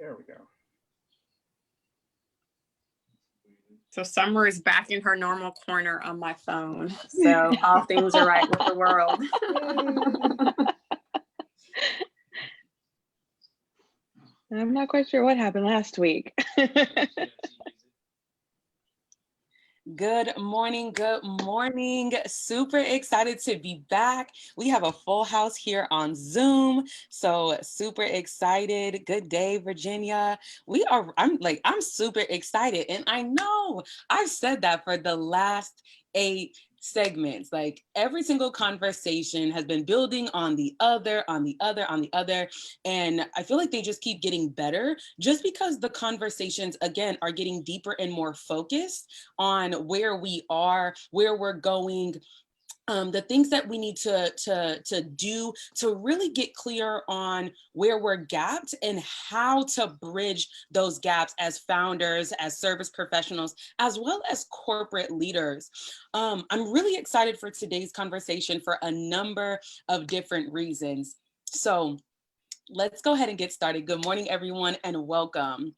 There we go. So Summer is back in her normal corner on my phone. So all things are right with the world. I'm not quite sure what happened last week. Good morning. Good morning. Super excited to be back. We have a full house here on Zoom. So super excited. Good day, Virginia. I'm super excited. And I know I've said that for the last 8 segments. Like every single conversation has been building on the other. And I feel like they just keep getting better just because the conversations, again, are getting deeper and more focused on where we are, where we're going, the things that we need to do to really get clear on where we're gapped and how to bridge those gaps as founders, as service professionals, as well as corporate leaders. I'm really excited for today's conversation for a number of different reasons. So let's go ahead and get started. Good morning, everyone, and welcome.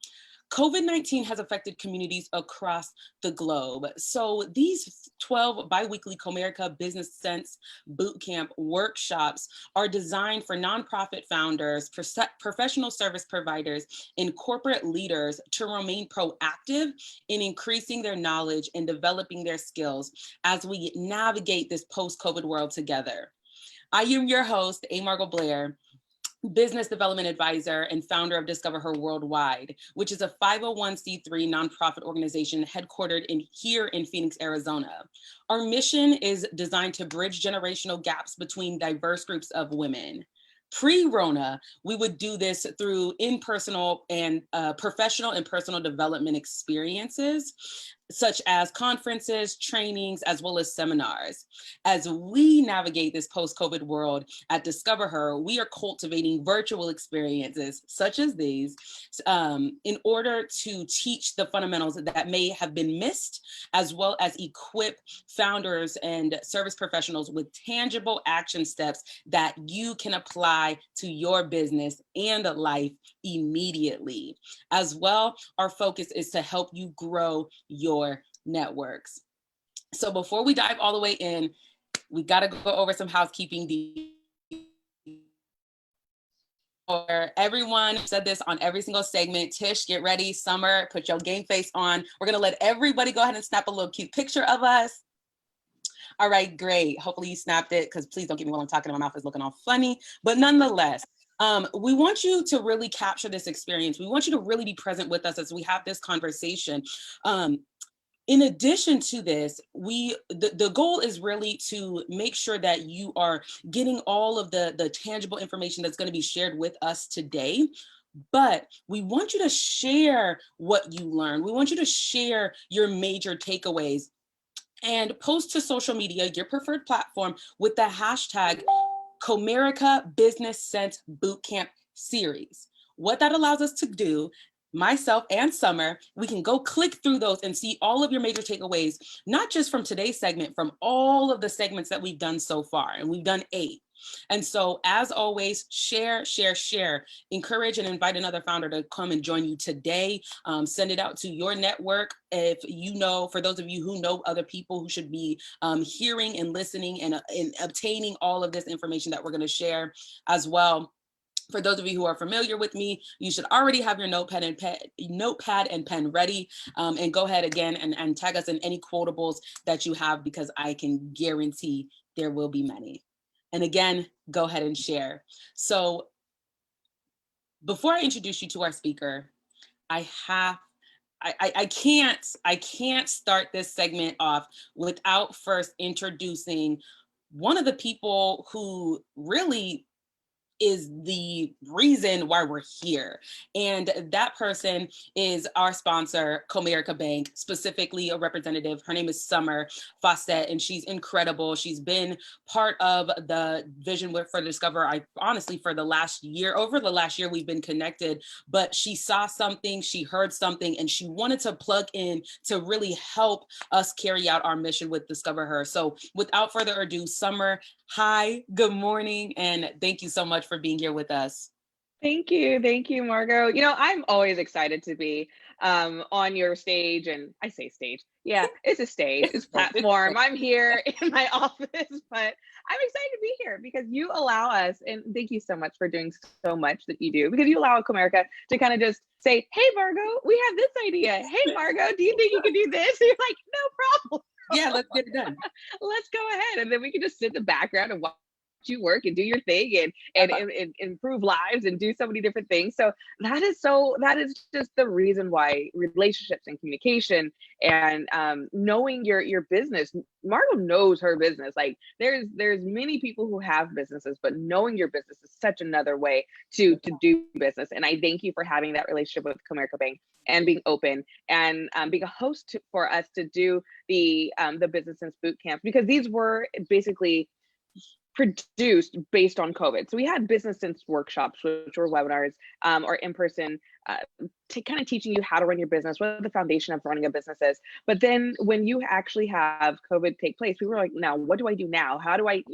COVID-19 has affected communities across the globe. So these 12 biweekly Comerica Business Sense Bootcamp workshops are designed for nonprofit founders, professional service providers, and corporate leaders to remain proactive in increasing their knowledge and developing their skills as we navigate this post-COVID world together. I am your host, Margot Blair, Business Development Advisor and founder of Discover Her Worldwide, which is a 501c3 nonprofit organization headquartered here in Phoenix, Arizona. Our mission is designed to bridge generational gaps between diverse groups of women. Pre-Rona, we would do this through in-personal and professional and personal development experiences, such as conferences, trainings, as well as seminars. As we navigate this post-COVID world at Discover Her, we are cultivating virtual experiences such as these in order to teach the fundamentals that may have been missed, as well as equip founders and service professionals with tangible action steps that you can apply to your business and life immediately. As well, our focus is to help you grow your networks. So before we dive all the way in, we got to go over some housekeeping for everyone. Said this on every single segment. Tish, get ready. Summer, put your game face on. We're going to let everybody go ahead and snap a little cute picture of us. All right, great. Hopefully you snapped it, because please don't get me while I'm talking, my mouth is looking all funny. But nonetheless, we want you to really capture this experience. We want you to really be present with us as we have this conversation. In addition to this, the goal is really to make sure that you are getting all of the tangible information that's going to be shared with us today. But we want you to share what you learned. We want you to share your major takeaways and post to social media, your preferred platform, with the hashtag Comerica Business Sense Bootcamp Series. What that allows us to do, myself and Summer, we can go click through those and see all of your major takeaways, not just from today's segment, from all of the segments that we've done so far, and we've done 8. And so, as always, share, share, share. Encourage and invite another founder to come and join you today. Send it out to your network. If you know, for those of you who know other people who should be hearing and listening and obtaining all of this information that we're going to share as well. For those of you who are familiar with me, you should already have your notepad and pen ready, and go ahead again and tag us in any quotables that you have, because I can guarantee there will be many. And again, go ahead and share. So before I introduce you to our speaker, I can't start this segment off without first introducing one of the people who really is the reason why we're here. And that person is our sponsor, Comerica Bank, specifically a representative. Her name is Summer Fawcett, and she's incredible. She's been part of the vision for Discover, honestly, for the last year. Over the last year, we've been connected, but she saw something, she heard something, and she wanted to plug in to really help us carry out our mission with Discover Her. So without further ado, Summer, hi, good morning, and thank you so much for being here with us. Thank you. Thank you, Margot. I'm always excited to be on your stage. And I say stage. Yeah, it's a stage, it's platform. I'm here in my office, but I'm excited to be here because you allow us, and thank you so much for doing so much that you do, because you allow Comerica to kind of just say, hey, Margot, we have this idea. Hey, Margot, do you think you can do this? And you're like, no problem. Yeah, let's get it done. Let's go ahead. And then we can just sit in the background and watch you work and do your thing and improve lives and do so many different things. So that is just the reason why relationships and communication and knowing your business. Margot knows her business. Like there's many people who have businesses, but knowing your business is such another way to do business. And I thank you for having that relationship with Comerica Bank and being open and being a host for us to do the business sense boot camps, because these were basically produced based on COVID. So we had business sense workshops, which were webinars or in person, kind of teaching you how to run your business, what the foundation of running a business is. But then when you actually have COVID take place, we were like, now what do I do now? How do I,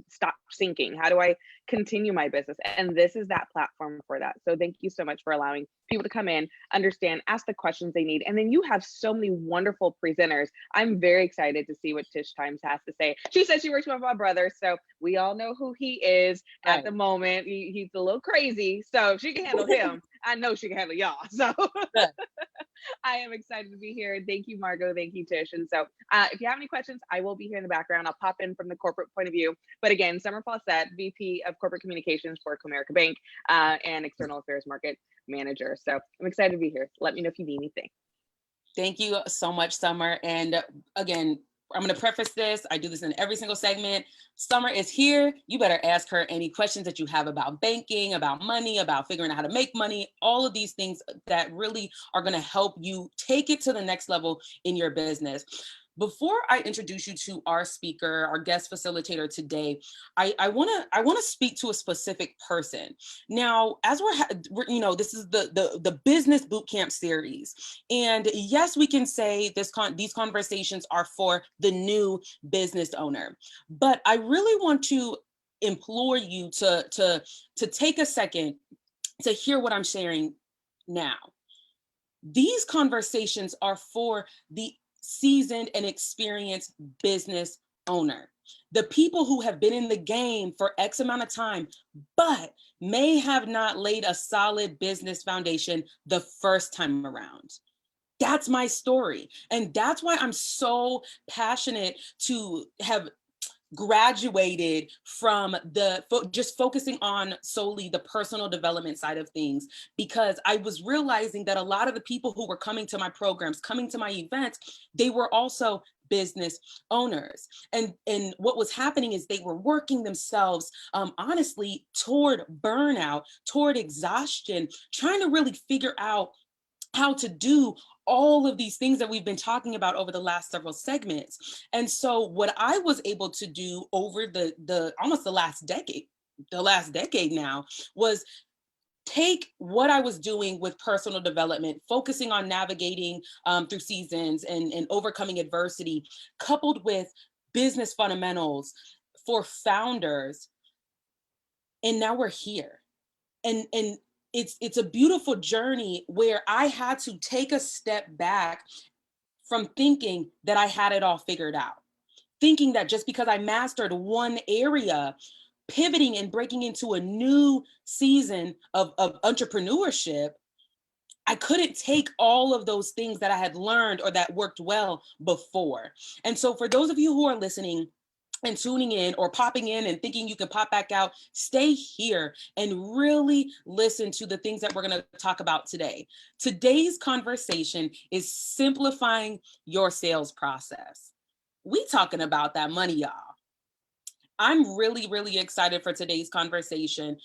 stop sinking? How do I continue my business? And this is that platform for that. So thank you so much for allowing people to come in, understand, ask the questions they need. And then you have so many wonderful presenters. I'm very excited to see what Tish Times has to say. She says she works with my brother, so we all know who he is at the moment. He's a little crazy, so if she can handle him, I know she can handle y'all. So I am excited to be here. Thank you, Margot. Thank you, Tish. And so if you have any questions, I will be here in the background. I'll pop in from the corporate point of view. But again, Summer Fawcett, VP of Corporate Communications for Comerica Bank and External Affairs Market Manager. So I'm excited to be here. Let me know if you need anything. Thank you so much, Summer. And again, I'm going to preface this. I do this in every single segment. Summer is here. You better ask her any questions that you have about banking, about money, about figuring out how to make money, all of these things that really are going to help you take it to the next level in your business. Before I introduce you to our speaker, our guest facilitator today, I want to speak to a specific person. Now, as we're this is the business bootcamp series, and yes, we can say these conversations are for the new business owner, but I really want to implore you to take a second to hear what I'm sharing now. These conversations are for the seasoned and experienced business owner, the people who have been in the game for X amount of time, but may have not laid a solid business foundation the first time around. That's my story. And that's why I'm so passionate to have graduated from just focusing on solely the personal development side of things, because I was realizing that a lot of the people who were coming to my programs, coming to my events, they were also business owners. And what was happening is they were working themselves, honestly, toward burnout, toward exhaustion, trying to really figure out how to do all of these things that we've been talking about over the last several segments. And so what I was able to do over the almost the last decade now, was take what I was doing with personal development, focusing on navigating through seasons and overcoming adversity, coupled with business fundamentals for founders. And now we're here. And it's a beautiful journey where I had to take a step back from thinking that I had it all figured out, thinking that just because I mastered one area, pivoting and breaking into a new season of entrepreneurship, I couldn't take all of those things that I had learned or that worked well before. And so for those of you who are listening and tuning in or popping in and thinking you can pop back out, stay here and really listen to the things that we're going to talk about today. Today's conversation is simplifying your sales process. We talking about that money, y'all. I'm really, really excited for today's conversation.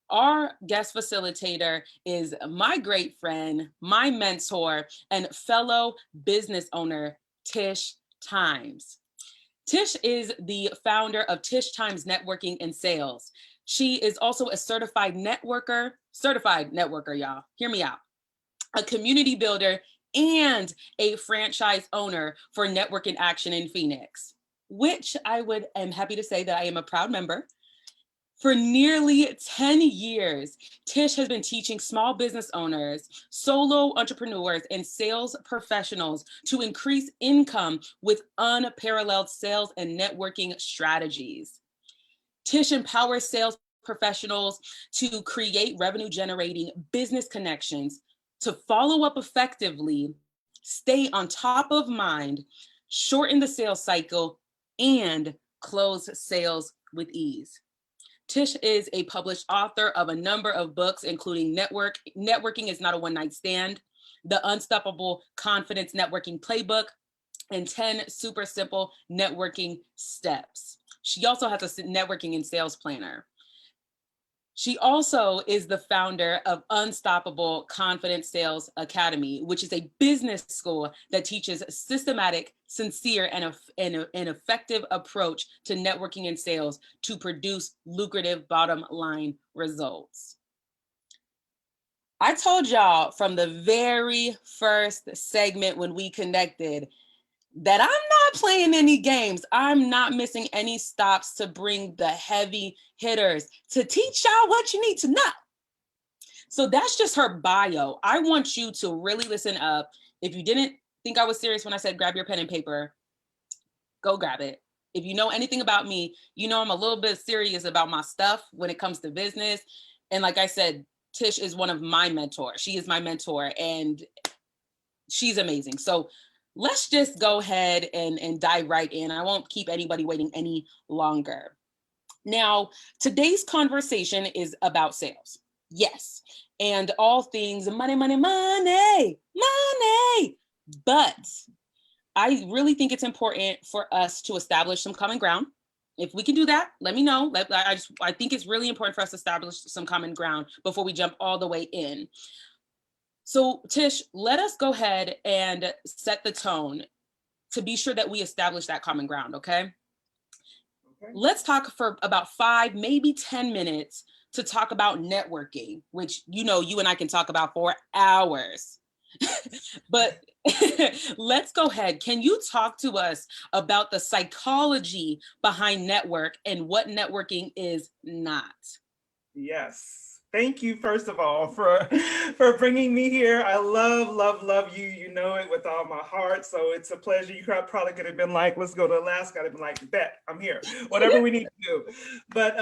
Our guest facilitator is my great friend, my mentor, and fellow business owner, Tish Times. Tish is the founder of Tish Times Networking and Sales. She is also a certified networker, y'all, hear me out, a community builder, and a franchise owner for Network in Action in Phoenix, which am happy to say that I am a proud member. For nearly 10 years, Tish has been teaching small business owners, solo entrepreneurs, and sales professionals to increase income with unparalleled sales and networking strategies. Tish empowers sales professionals to create revenue generating business connections, to follow up effectively, stay on top of mind, shorten the sales cycle, and close sales with ease. Tish is a published author of a number of books, including Networking is Not a One-Night Stand, The Unstoppable Confidence Networking Playbook, and 10 Super Simple Networking Steps. She also has a networking and sales planner. She also is the founder of Unstoppable Confidence Sales Academy, which is a business school that teaches systematic, sincere, and an effective approach to networking and sales to produce lucrative bottom line results. I told y'all from the very first segment when we connected that I'm not playing any games. I'm not missing any stops to bring the heavy hitters to teach y'all what you need to know. So that's just her bio. I want you to really listen up. If you didn't think I was serious when I said grab your pen and paper, go grab it. If you know anything about me, you know I'm a little bit serious about my stuff when it comes to business. And like I said, Tish is one of my mentors. She is my mentor and she's amazing. So let's just go ahead and dive right in. I won't keep anybody waiting any longer. Now, today's conversation is about sales. Yes, and all things money, money, money, money. But I really think it's important for us to establish some common ground. If we can do that, let me know. I think it's really important for us to establish some common ground before we jump all the way in. So Tish, let us go ahead and set the tone to be sure that we establish that common ground, okay? Let's talk for about 5, maybe 10 minutes to talk about networking, which you know you and I can talk about for hours. But let's go ahead. Can you talk to us about the psychology behind network and what networking is not? Yes. Thank you, first of all, for bringing me here. I love you. You know it with all my heart. So it's a pleasure. You probably could have been like, let's go to Alaska. I'd have been like, bet, I'm here. Whatever we need to do. But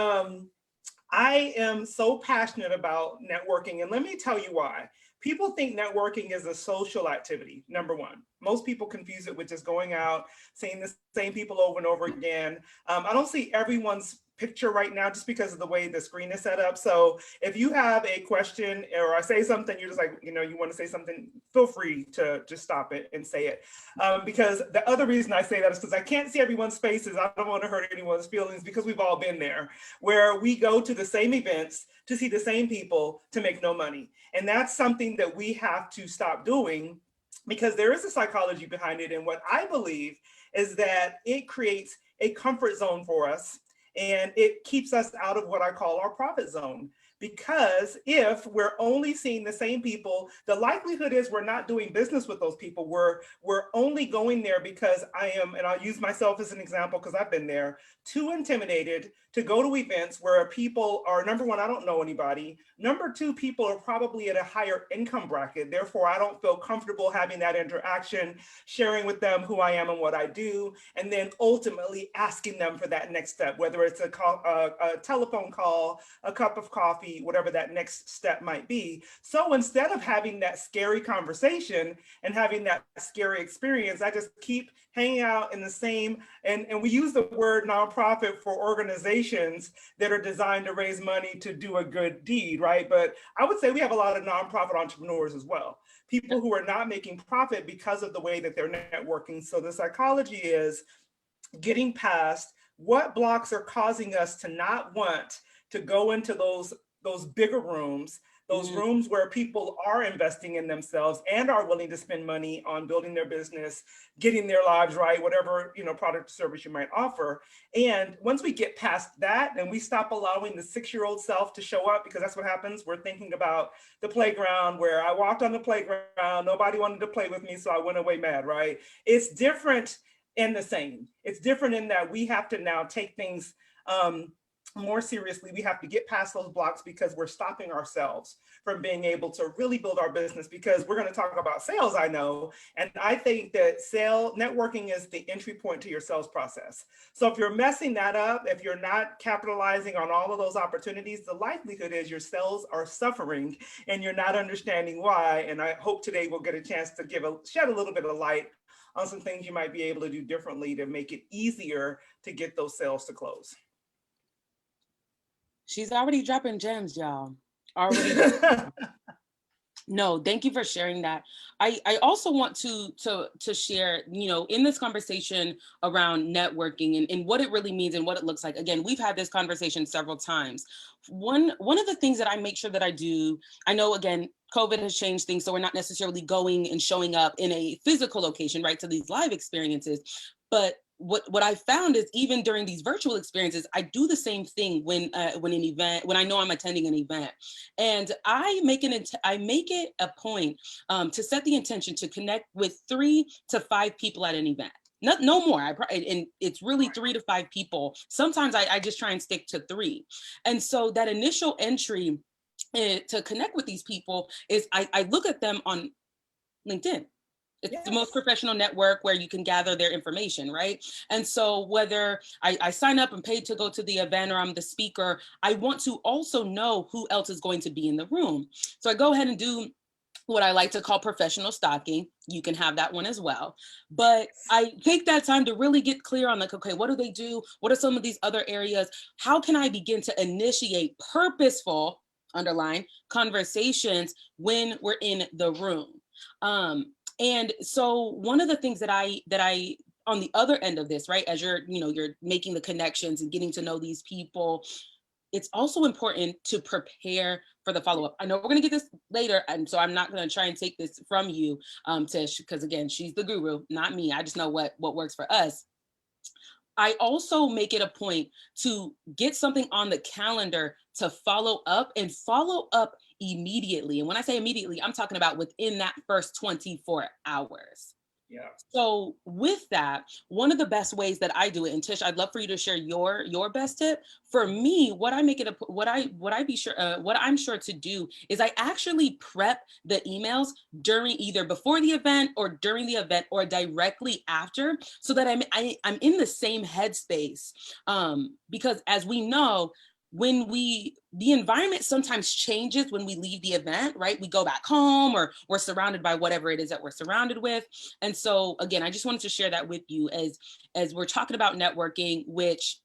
I am so passionate about networking. And let me tell you why. People think networking is a social activity, number one. Most people confuse it with just going out, seeing the same people over and over again. I don't see everyone's picture right now just because of the way the screen is set up. So if you have a question or I say something, you're just like, you know, you want to say something, feel free to just stop it and say it. Because the other reason I say that is because I can't see everyone's faces. I don't want to hurt anyone's feelings because we've all been there where we go to the same events to see the same people to make no money. And that's something that we have to stop doing because there is a psychology behind it. And what I believe is that it creates a comfort zone for us. And it keeps us out of what I call our profit zone. Because if we're only seeing the same people, the likelihood is we're not doing business with those people. We're only going there because I am, and I'll use myself as an example because I've been there, too intimidated to go to events where people are, number one, I don't know anybody. Number two, people are probably at a higher income bracket. Therefore, I don't feel comfortable having that interaction, sharing with them who I am and what I do, and then ultimately asking them for that next step, whether it's a telephone call, a cup of coffee, whatever that next step might be. So instead of having that scary conversation and having that scary experience, I just keep hanging out in the same, and we use the word nonprofit for organizations that are designed to raise money to do a good deed, right? But I would say we have a lot of nonprofit entrepreneurs as well. People who are not making profit because of the way that they're networking. So the psychology is getting past what blocks are causing us to not want to go into those bigger rooms, those rooms where people are investing in themselves and are willing to spend money on building their business, getting their lives right, whatever, you know, product or service you might offer. And once we get past that and we stop allowing the 6-year-old self to show up, because that's what happens. We're thinking about the playground where I walked on the playground, nobody wanted to play with me, so I went away mad, right? It's different and the same. It's different in that we have to now take things more seriously, we have to get past those blocks because we're stopping ourselves from being able to really build our business, because we're going to talk about sales, I know. And I think that networking is the entry point to your sales process. So if you're messing that up, if you're not capitalizing on all of those opportunities, the likelihood is your sales are suffering and you're not understanding why. And I hope today we'll get a chance to shed a little bit of light on some things you might be able to do differently to make it easier to get those sales to close. She's already dropping gems, y'all. Already. No, thank you for sharing that. I also want to share, in this conversation around networking and what it really means and what it looks like. Again, we've had this conversation several times. One of the things that I make sure that I do, I know, again, COVID has changed things, so we're not necessarily going and showing up in a physical location, right, to these live experiences. But what I found is, even during these virtual experiences, I do the same thing when I know I'm attending an event, and I make it a point to set the intention to connect with 3 to 5 people at an event. No more. And it's really 3 to 5 people. Sometimes I just try and stick to 3, and so that initial entry to connect with these people is I look at them on LinkedIn. It's the most professional network where you can gather their information, right? And so whether I sign up and pay to go to the event or I'm the speaker, I want to also know who else is going to be in the room. So I go ahead and do what I like to call professional stalking. You can have that one as well. But I take that time to really get clear on, like, okay, what do they do? What are some of these other areas? How can I begin to initiate purposeful, underline, conversations when we're in the room? And so one of the things that I on the other end of this, right, as you're making the connections and getting to know these people, it's also important to prepare for the follow-up. I know we're going to get this later, and so I'm not going to try and take this from you, Tish, because again, she's the guru, not me. I just know what works for us. I also make it a point to get something on the calendar to follow up immediately. And when I say immediately, I'm talking about within that first 24 hours. Yeah. So with that, one of the best ways that I do it, and Tish, I'd love for you to share your best tip. For me, what I'm sure to do is I actually prep the emails during either before the event or during the event or directly after, so that I'm in the same headspace. Because as we know, the environment sometimes changes when we leave the event, right? We go back home or we're surrounded by whatever it is that we're surrounded with. And so again, I just wanted to share that with you as we're talking about networking, which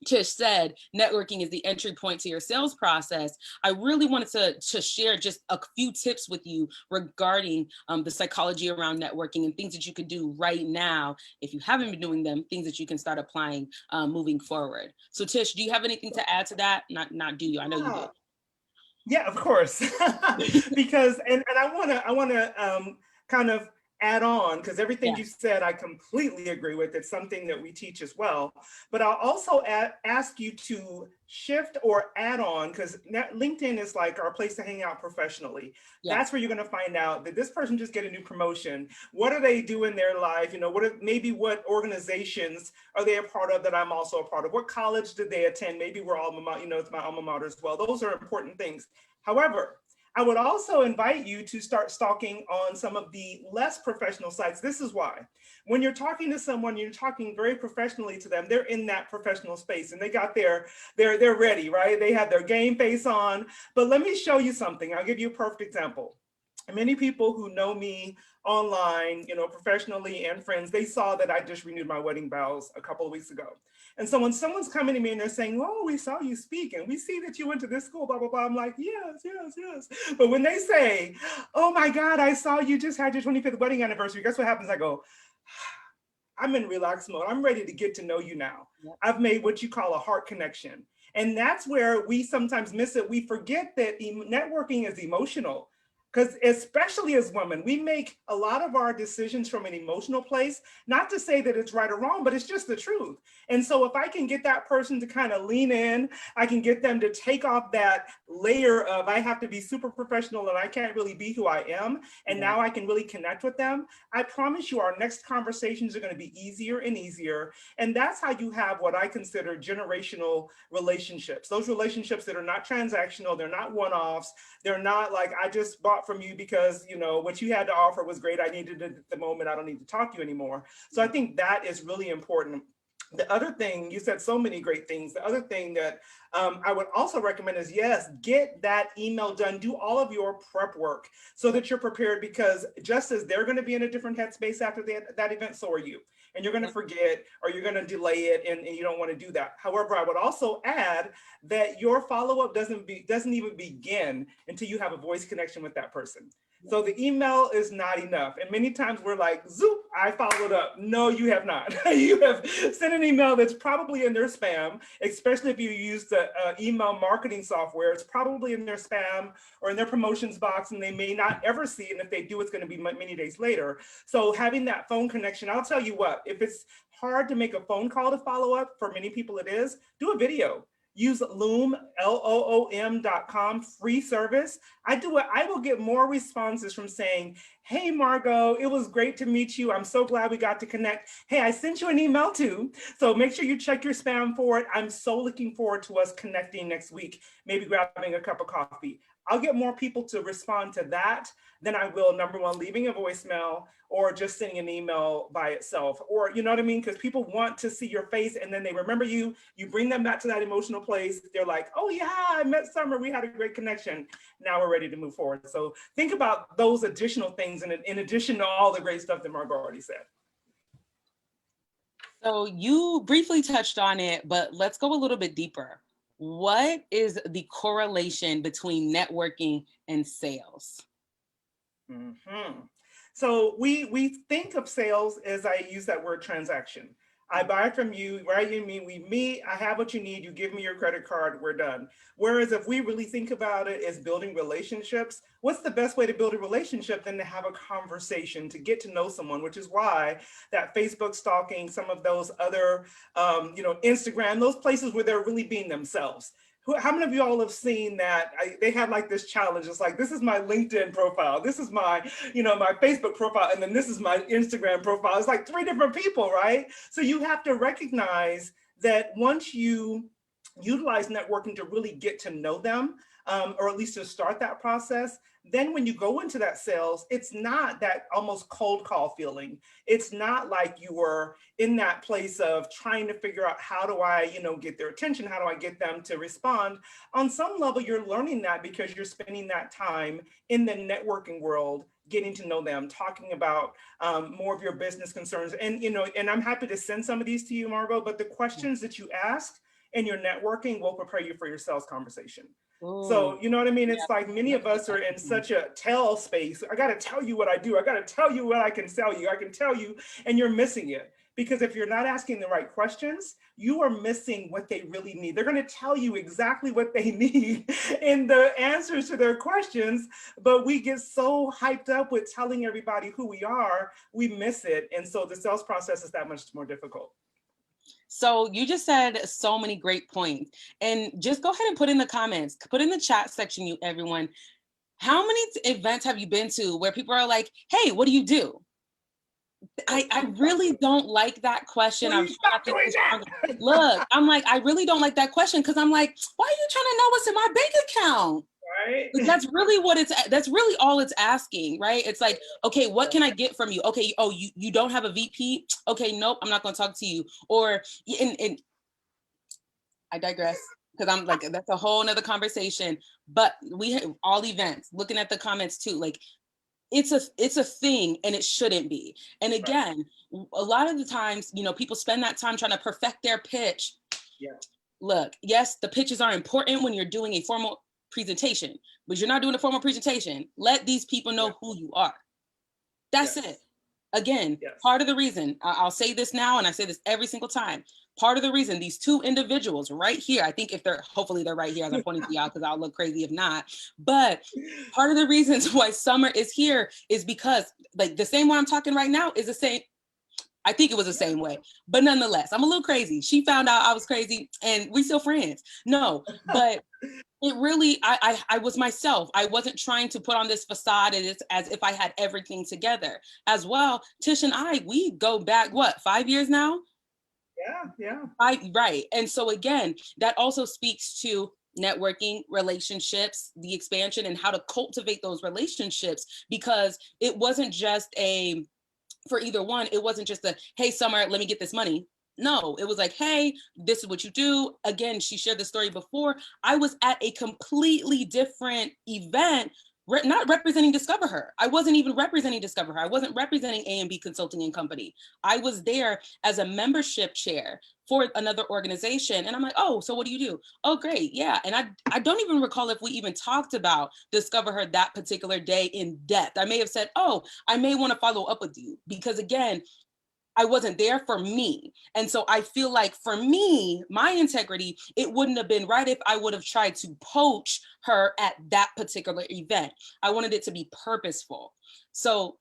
Tish said, networking is the entry point to your sales process. I really wanted to share just a few tips with you regarding the psychology around networking and things that you could do right now. If you haven't been doing them, things that you can start applying moving forward. So Tish, do you have anything to add to that? Not do you? I know you do. Yeah, of course. Because, and I want to kind of add on, because everything you said, I completely agree with. It's something that we teach as well. But I'll also ask you to shift or add on, because LinkedIn is like our place to hang out professionally. Yeah. That's where you're going to find out that this person just get a new promotion. What do they do in their life? What organizations are they a part of that I'm also a part of? What college did they attend? Maybe we're alma mater, it's my alma mater as well. Those are important things. However, I would also invite you to start stalking on some of the less professional sites. This is why. When you're talking to someone, you're talking very professionally to them. They're in that professional space and they got they're ready, right? They have their game face on. But let me show you something. I'll give you a perfect example. Many people who know me online, professionally and friends, they saw that I just renewed my wedding vows a couple of weeks ago. And so when someone's coming to me and they're saying, oh, we saw you speak and we see that you went to this school, blah, blah, blah. I'm like, yes. But when they say, oh my God, I saw you just had your 25th wedding anniversary, guess what happens? I go, I'm in relax mode. I'm ready to get to know you now. Yep. I've made what you call a heart connection. And that's where we sometimes miss it. We forget that networking is emotional. Because especially as women, we make a lot of our decisions from an emotional place, not to say that it's right or wrong, but it's just the truth. And so if I can get that person to kind of lean in, I can get them to take off that layer of I have to be super professional and I can't really be who I am. And now I can really connect with them. I promise you our next conversations are going to be easier and easier. And that's how you have what I consider generational relationships. Those relationships that are not transactional, they're not one-offs, they're not like I just bought from you because what you had to offer was great. I needed it at the moment. I don't need to talk to you anymore. So I think that is really important. The other thing, you said so many great things. The other thing that I would also recommend is, yes, get that email done. Do all of your prep work so that you're prepared, because just as they're going to be in a different headspace after that event, so are you. And you're going to forget or you're going to delay it, and you don't want to do that. However, I would also add that your follow-up doesn't even begin until you have a voice connection with that person. So the email is not enough. And many times we're like, zoop, I followed up. No, you have not. You have sent an email that's probably in their spam, especially if you use the email marketing software. It's probably in their spam or in their promotions box, and they may not ever see it. And if they do, it's going to be many days later. So having that phone connection, I'll tell you what, if it's hard to make a phone call to follow up, for many people it is, do a video. Use Loom, LOOM.com, free service. I will get more responses from saying, hey, Margot, it was great to meet you. I'm so glad we got to connect. Hey, I sent you an email too. So make sure you check your spam for it. I'm so looking forward to us connecting next week, maybe grabbing a cup of coffee. I'll get more people to respond to that than I will, number one, leaving a voicemail or just sending an email by itself, or, you know what I mean? Because people want to see your face and then they remember you, you bring them back to that emotional place. They're like, oh yeah, I met Summer, we had a great connection. Now we're ready to move forward. So think about those additional things in addition to all the great stuff that Margot already said. So you briefly touched on it, but let's go a little bit deeper. What is the correlation between networking and sales? Mm-hmm. So we think of sales as, I use that word, transaction. I buy from you, right? You mean we meet, I have what you need, you give me your credit card, we're done. Whereas if we really think about it as building relationships, what's the best way to build a relationship than to have a conversation, to get to know someone, which is why that Facebook stalking, some of those other, Instagram, those places where they're really being themselves. How many of you all have seen that? They have like this challenge. It's like, this is my LinkedIn profile. This is my, my Facebook profile. And then this is my Instagram profile. It's like 3 different people, right? So you have to recognize that once you utilize networking to really get to know them, or at least to start that process, then when you go into that sales, it's not that almost cold call feeling. It's not like you were in that place of trying to figure out, how do I, get their attention? How do I get them to respond? On some level, you're learning that because you're spending that time in the networking world, getting to know them, talking about more of your business concerns. And, and I'm happy to send some of these to you, Margot, but the questions that you ask in your networking will prepare you for your sales conversation. Ooh. So, you know what I mean? It's like many of us are in such a tell space. I got to tell you what I do. I got to tell you what I can sell you. I can tell you, and you're missing it. Because if you're not asking the right questions, you are missing what they really need. They're going to tell you exactly what they need in the answers to their questions, but we get so hyped up with telling everybody who we are, we miss it. And so the sales process is that much more difficult. So you just said so many great points, and just go ahead and put in the comments, put in the chat section, everyone, how many events have you been to where people are like, hey, what do you do? I really don't like that question. Look, I'm like, I really don't like that question, because I'm like, why are you trying to know what's in my bank account? Right. Like, that's really all it's asking, right? It's like, okay, what can I get from you? Okay, oh, you don't have a VP? Okay, nope, I'm not gonna talk to you. Or, and I digress, because I'm like, that's a whole nother conversation. But we have all events, looking at the comments too, like, it's a thing, and it shouldn't be. And again, a lot of the times, people spend that time trying to perfect their pitch. Yeah. Look, yes, the pitches are important when you're doing a formal presentation, but you're not doing a formal presentation. Let these people know who you are. That's it. Again, part of the reason, I'll say this now, and I say this every single time, part of the reason these two individuals right here, I think hopefully they're right here as I'm pointing to y'all, because I'll look crazy if not. But part of the reasons why Summer is here is because like the same way I'm talking right now is the same. I think it was the same way, but nonetheless, I'm a little crazy. She found out I was crazy and we still friends. No, but it really, I was myself. I wasn't trying to put on this facade as if I had everything together as well. Tish and I, we go back, 5 years now? Yeah. Right. And so again, that also speaks to networking, relationships, the expansion, and how to cultivate those relationships, because it wasn't just for either one, it wasn't just hey, Summer, let me get this money. No, it was like, hey, this is what you do. Again, she shared the story before. I was at a completely different event, not representing Discover Her. I wasn't even representing Discover Her. I wasn't representing A&B Consulting and Company. I was there as a membership chair for another organization. And I'm like, oh, so what do you do? Oh, great. Yeah. And I don't even recall if we even talked about Discover Her that particular day in depth. I may have said, oh, I may want to follow up with you, because again, I wasn't there for me. And so I feel like for me, my integrity, it wouldn't have been right if I would have tried to poach her at that particular event. I wanted it to be purposeful. So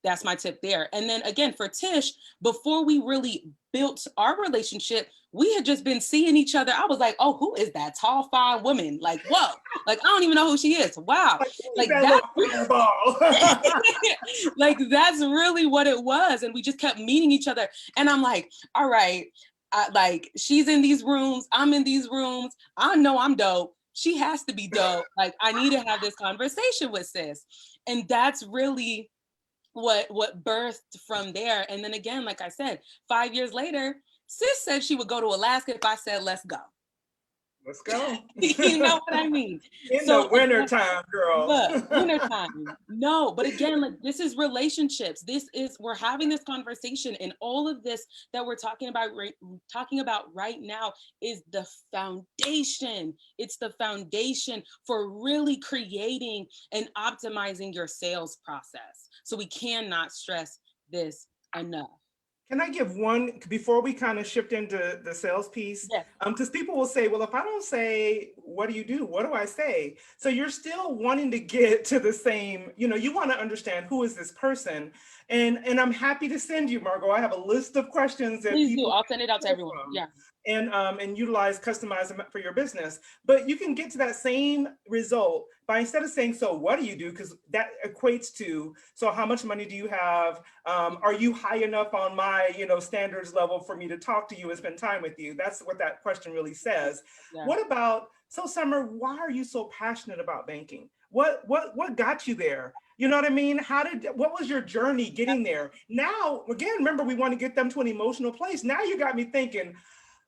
that's my tip there. And then again, for Tish, before we really built our relationship, we had just been seeing each other. I was like, oh, who is that tall, fine woman? Like, whoa, like, I don't even know who she is. Wow. Like that fireball. like, that's really what it was. And we just kept meeting each other. And I'm like, all right, like, she's in these rooms, I'm in these rooms. I know I'm dope. She has to be dope. Like, I need to have this conversation with sis. And that's really what birthed from there. And then again, like I said, 5 years later, sis said she would go to Alaska if I said, let's go. Let's go. You know what I mean? In the winter time, girl. Look, winter time. No, but again, like, this is relationships. We're having this conversation, and all of this that we're talking about right now is the foundation. It's the foundation for really creating and optimizing your sales process. So we cannot stress this enough. Can I give one, before we kind of shift into the sales piece? Yes. Because people will say, well, if I don't say, what do you do? What do I say? So you're still wanting to get to the same, you want to understand who is this person. And I'm happy to send you, Margot. I have a list of questions that Please do. I'll send it out to everyone. Yeah. And customize them for your business. But you can get to that same result by, instead of saying, so what do you do? Because that equates to, so how much money do you have? Are you high enough on my, standards level for me to talk to you and spend time with you? That's what that question really says. Yeah. What about, so Summer, why are you so passionate about banking? What got you there? You know what I mean? What was your journey getting there? Now, again, remember, we want to get them to an emotional place. Now you got me thinking,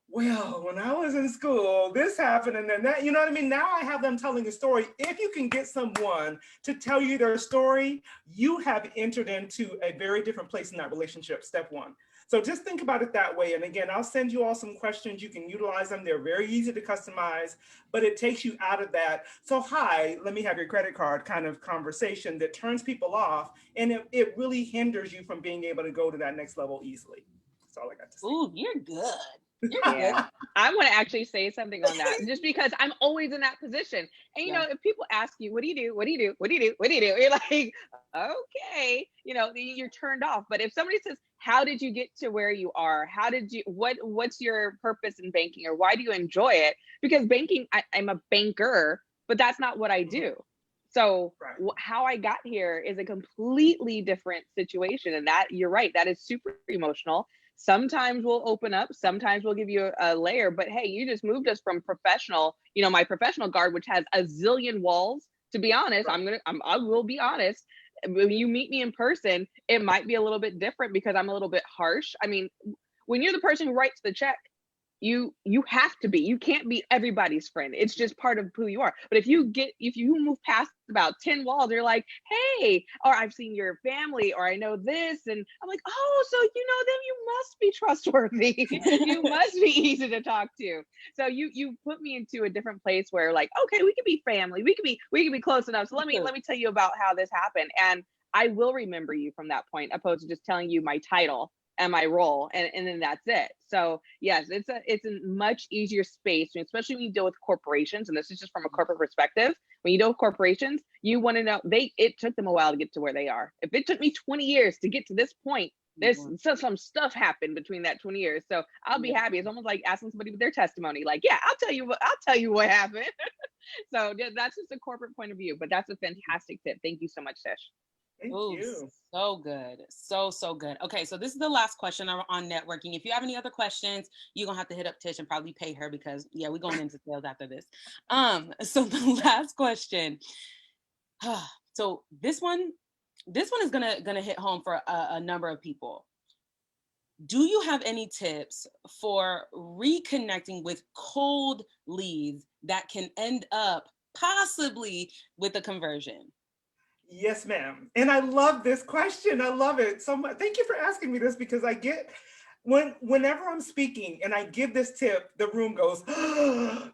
well, when I was in school, this happened and then that, you know what I mean? Now I have them telling a story. If you can get someone to tell you their story, you have entered into a very different place in that relationship, step one. So just think about it that way. And again, I'll send you all some questions. You can utilize them. They're very easy to customize, but it takes you out of that. So hi, let me have your credit card kind of conversation that turns people off. And it really hinders you from being able to go to that next level easily. That's all I got to say. Ooh, you're good. Yeah, I want to actually say something on that, just because I'm always in that position. And if people ask you, what do you do? What do you do? What do you do? What do you do? You're like, okay, you're turned off. But if somebody says, how did you get to where you are? What's your purpose in banking, or why do you enjoy it? Because banking, I'm a banker, but that's not what I do. So how I got here is a completely different situation. And that, you're right, that is super emotional. Sometimes we'll open up, sometimes we'll give you a layer, but hey, you just moved us from professional, my professional guard, which has a zillion walls. To be honest, I will be honest. When you meet me in person, it might be a little bit different because I'm a little bit harsh. I mean, when you're the person who writes the check, you can't be everybody's friend. It's just part of who you are. But if you move past about 10 walls, you're like, hey, or I've seen your family, or I know this. And I'm like, oh, so you know them, you must be trustworthy. You must be easy to talk to. So you put me into a different place where, like, okay, we could be family. We could be close enough. So let me tell you about how this happened. And I will remember you from that point, opposed to just telling you my title. and my role, and then that's it. So yes, it's a much easier space, especially when you deal with corporations, and this is just from a corporate perspective. When you deal with corporations, you want to know, it took them a while to get to where they are. If it took me 20 years to get to this point, there's some stuff happened between that 20 years. So I'll be happy. It's almost like asking somebody with their testimony, like, yeah, I'll tell you what happened. So that's just a corporate point of view, but that's a fantastic tip. Thank you so much, Tish. Thank Ooh, you. so good. So good. Okay, so this is the last question on networking. If you have any other questions, you're gonna have to hit up Tish and probably pay her, because yeah, we're going into sales after this. So the last question. So this one is gonna hit home for a number of people. Do you have any tips for reconnecting with cold leads that can end up possibly with a conversion? Yes, ma'am. And I love this question. I love it so much. Thank you for asking me this, because I get whenever I'm speaking and I give this tip, the room goes,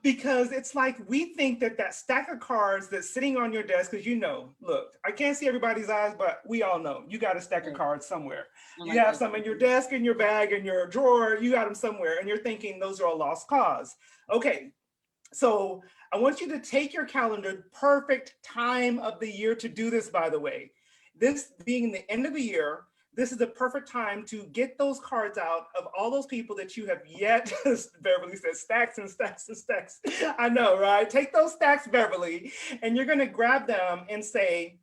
because it's like we think that stack of cards that's sitting on your desk, because look, I can't see everybody's eyes, but we all know you got a stack of cards somewhere. You have some in your desk, in your bag, in your drawer, you got them somewhere, and you're thinking those are a lost cause. Okay. So I want you to take your calendar, perfect time of the year to do this, by the way. This being the end of the year, this is the perfect time to get those cards out of all those people that you have yet, Beverly says, stacks and stacks and stacks. I know, right? Take those stacks, Beverly, and you're gonna grab them and say,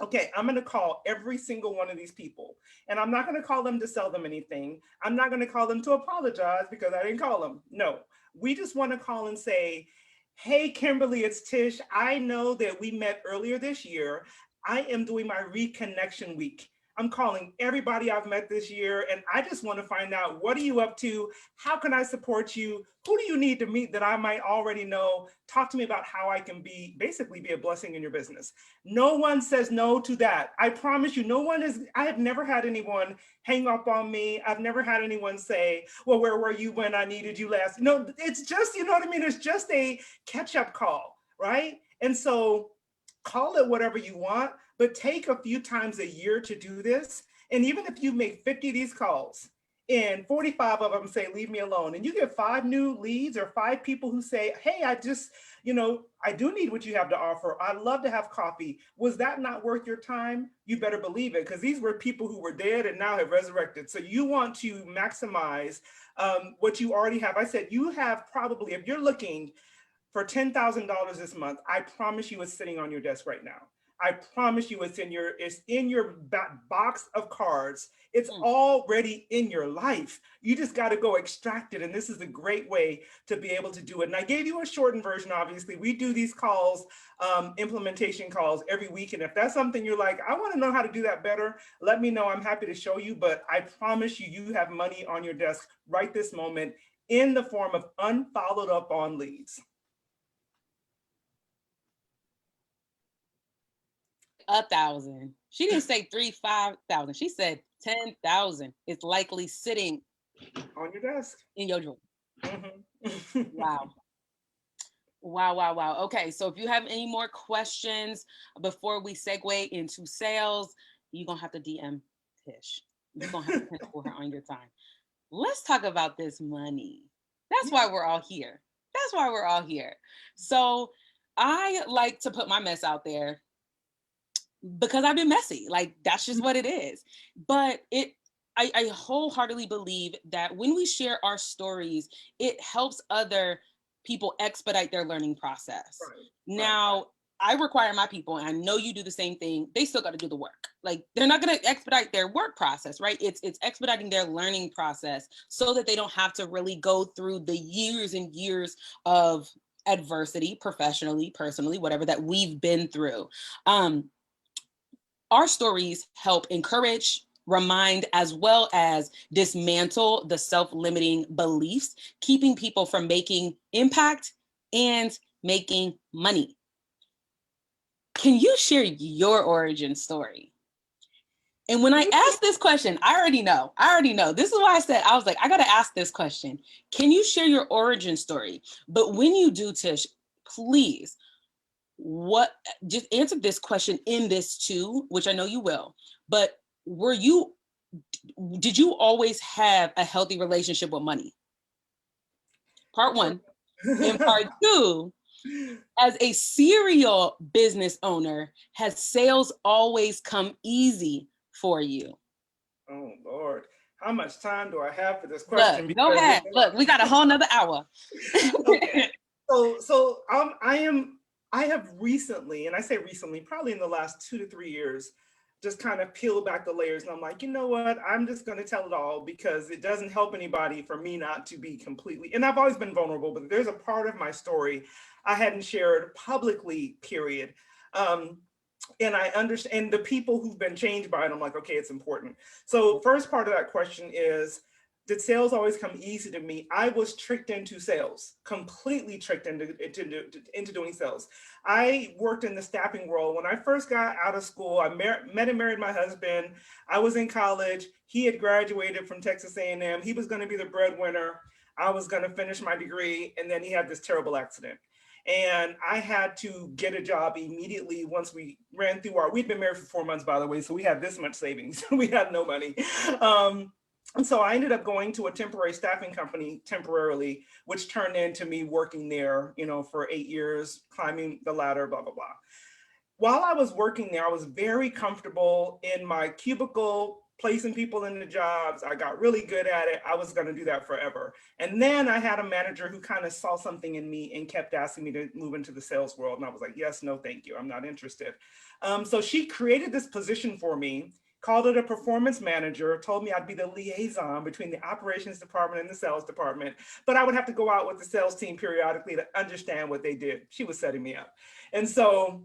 okay, I'm gonna call every single one of these people. And I'm not gonna call them to sell them anything. I'm not gonna call them to apologize because I didn't call them. No, we just wanna call and say, hey, Kimberly, it's Tish. I know that we met earlier this year. I am doing my reconnection week. I'm calling everybody I've met this year, and I just want to find out, what are you up to? How can I support you? Who do you need to meet that I might already know? Talk to me about how I can basically be a blessing in your business. No one says no to that. I promise you, I have never had anyone hang up on me. I've never had anyone say, well, where were you when I needed you last? No, it's just, you know what I mean? It's just a catch-up call, right? And so call it whatever you want, but take a few times a year to do this. And even if you make 50 of these calls and 45 of them say, leave me alone, and you get 5 new leads or 5 people who say, hey, I do need what you have to offer. I'd love to have coffee. Was that not worth your time? You better believe it, because these were people who were dead and now have resurrected. So you want to maximize what you already have. I said, you have probably, if you're looking for $10,000 this month, I promise you it's sitting on your desk right now. I promise you it's in your box of cards. It's already in your life. You just got to go extract it. And this is a great way to be able to do it. And I gave you a shortened version, obviously. We do these calls, implementation calls every week. And if that's something you're like, I want to know how to do that better, let me know. I'm happy to show you. But I promise you, you have money on your desk right this moment in the form of unfollowed up on leads. 1,000. She didn't say 5,000. She said 10,000. It's likely sitting on your desk, in your drawer. Mm-hmm. Wow. Okay, so if you have any more questions before we segue into sales, you're gonna have to DM Tish. You're gonna have to pencil her on your time. Let's talk about this money. That's why we're all here. So I like to put my mess out there, because I've been messy. Like, that's just what it is. But I wholeheartedly believe that when we share our stories, it helps other people expedite their learning process. Right. Now, I require my people, and I know you do the same thing, they still got to do the work. Like, they're not going to expedite their work process, right? It's expediting their learning process so that they don't have to really go through the years and years of adversity, professionally, personally, whatever that we've been through. Our stories help encourage, remind, as well as dismantle the self-limiting beliefs, keeping people from making impact and making money. Can you share your origin story? And when I asked this question, I already know. This is why I said, I was like, I got to ask this question. Can you share your origin story? But when you do, Tish, please, just answer this question in this too, which I know you will, but were you did you always have a healthy relationship with money? Part one. And part two, as a serial business owner, has sales always come easy for you? Oh Lord, how much time do I have for this Look, question? go ahead. Look, we got a whole nother hour. Okay. I have recently, and I say recently, probably in the last 2 to 3 years, just kind of peeled back the layers. And I'm like, you know what? I'm just going to tell it all because it doesn't help anybody for me not to be completely, and I've always been vulnerable, but there's a part of my story I hadn't shared publicly, period. Um, and I understand the people who've been changed by it. I'm like, okay, it's important. So first part of that question is, did sales always come easy to me? I was tricked into sales, completely tricked into doing sales. I worked in the staffing world. When I first got out of school, I met and married my husband. I was in college. He had graduated from Texas A&M. He was going to be the breadwinner. I was going to finish my degree. And then he had this terrible accident. And I had to get a job immediately once we ran through we'd been married for 4 months, by the way, so we had this much savings. We had no money. And so I ended up going to a temporary staffing company temporarily, which turned into me working there, for 8 years, climbing the ladder, blah, blah, blah. While I was working there, I was very comfortable in my cubicle, placing people in the jobs. I got really good at it. I was going to do that forever. And then I had a manager who kind of saw something in me and kept asking me to move into the sales world. And I was like, yes, no, thank you. I'm not interested. So she created this position for me, called it a performance manager, told me I'd be the liaison between the operations department and the sales department, but I would have to go out with the sales team periodically to understand what they did. She was setting me up. And so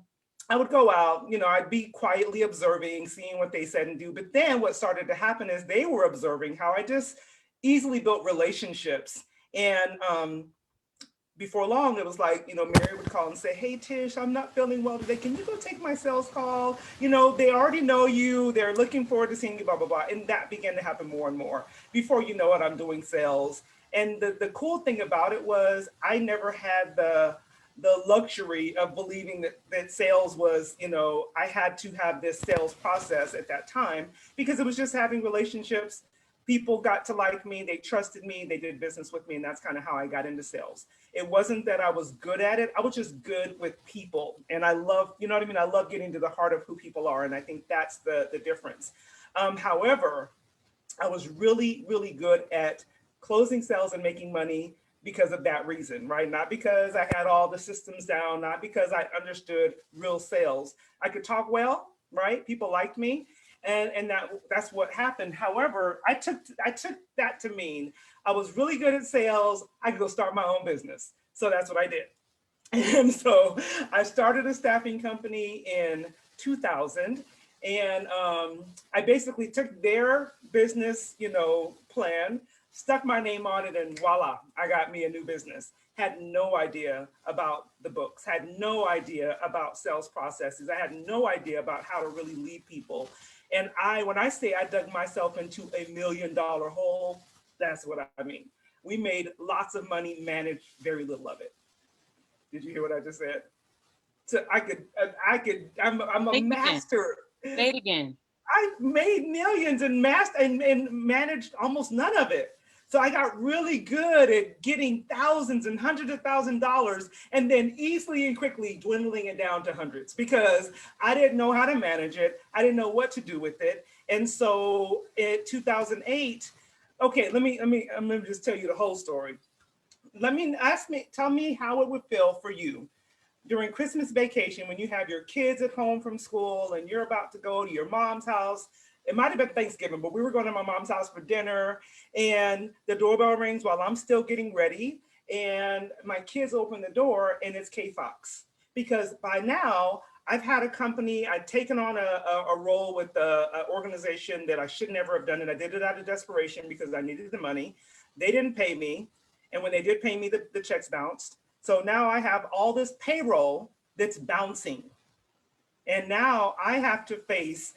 I would go out, I'd be quietly observing, seeing what they said and do. But then what started to happen is they were observing how I just easily built relationships. And before long, it was like, Mary would call and say, hey, Tish, I'm not feeling well today. Can you go take my sales call? They already know you. They're looking forward to seeing you, blah, blah, blah. And that began to happen more and more. Before you know it, I'm doing sales. And the cool thing about it was I never had the luxury of believing that sales was, I had to have this sales process at that time because it was just having relationships. People got to like me, they trusted me, they did business with me, and that's kind of how I got into sales. It wasn't that I was good at it, I was just good with people. And I love, I love getting to the heart of who people are, and I think that's the difference. However, I was really, really good at closing sales and making money because of that reason, right? Not because I had all the systems down, not because I understood real sales. I could talk well, right? People liked me. And that's what happened. However, I took that to mean I was really good at sales. I could go start my own business. So that's what I did. And so I started a staffing company in 2000. And I basically took their business, plan, stuck my name on it, and voila, I got me a new business. Had no idea about the books, had no idea about sales processes. I had no idea about how to really lead people. And when I say I dug myself into $1 million hole, that's what I mean. We made lots of money, managed very little of it. Did you hear what I just said? So I'm a master. Say it again. I made millions and managed almost none of it. So I got really good at getting thousands and hundreds of $1,000s and then easily and quickly dwindling it down to hundreds because I didn't know how to manage it. I didn't know what to do with it. And so in 2008, okay, let me just tell you the whole story. Tell me how it would feel for you during Christmas vacation when you have your kids at home from school and you're about to go to your mom's house. It might have been Thanksgiving, but we were going to my mom's house for dinner and the doorbell rings while I'm still getting ready. And my kids open the door and it's K Fox. Because by now I've had a company, I'd taken on a role with an organization that I should never have done. And I did it out of desperation because I needed the money. They didn't pay me. And when they did pay me, the checks bounced. So now I have all this payroll that's bouncing. And now I have to face,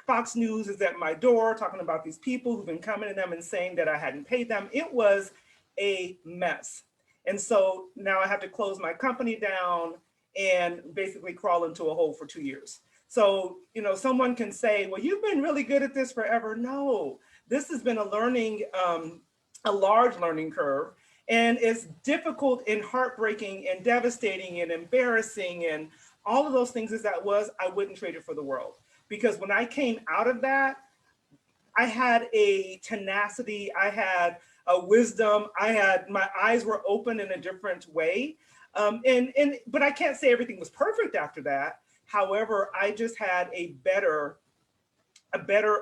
Fox News is at my door talking about these people who've been coming to them and saying that I hadn't paid them. It was a mess. And so now I have to close my company down and basically crawl into a hole for 2 years. So, someone can say, well, you've been really good at this forever. No, this has been a large learning curve. And it's difficult and heartbreaking and devastating and embarrassing and all of those things as that was, I wouldn't trade it for the world. Because when I came out of that, I had a tenacity, I had a wisdom, my eyes were open in a different way. But I can't say everything was perfect after that. However, I just had a better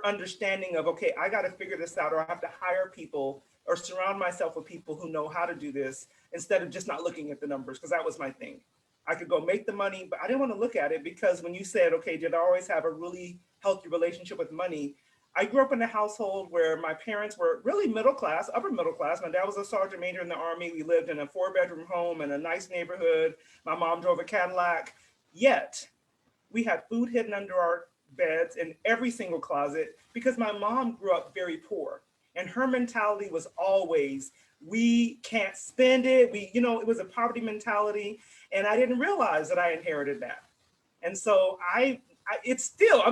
understanding of, okay, I got to figure this out, or I have to hire people or surround myself with people who know how to do this instead of just not looking at the numbers, because that was my thing. I could go make the money, but I didn't want to look at it, because when you said, okay, did I always have a really healthy relationship with money? I grew up in a household where my parents were really middle class, upper middle class. My dad was a sergeant major in the Army. We lived in a 4-bedroom home in a nice neighborhood. My mom drove a Cadillac. Yet we had food hidden under our beds in every single closet, because my mom grew up very poor. And her mentality was always, we can't spend it. It was a poverty mentality. And I didn't realize that I inherited that. And so I'm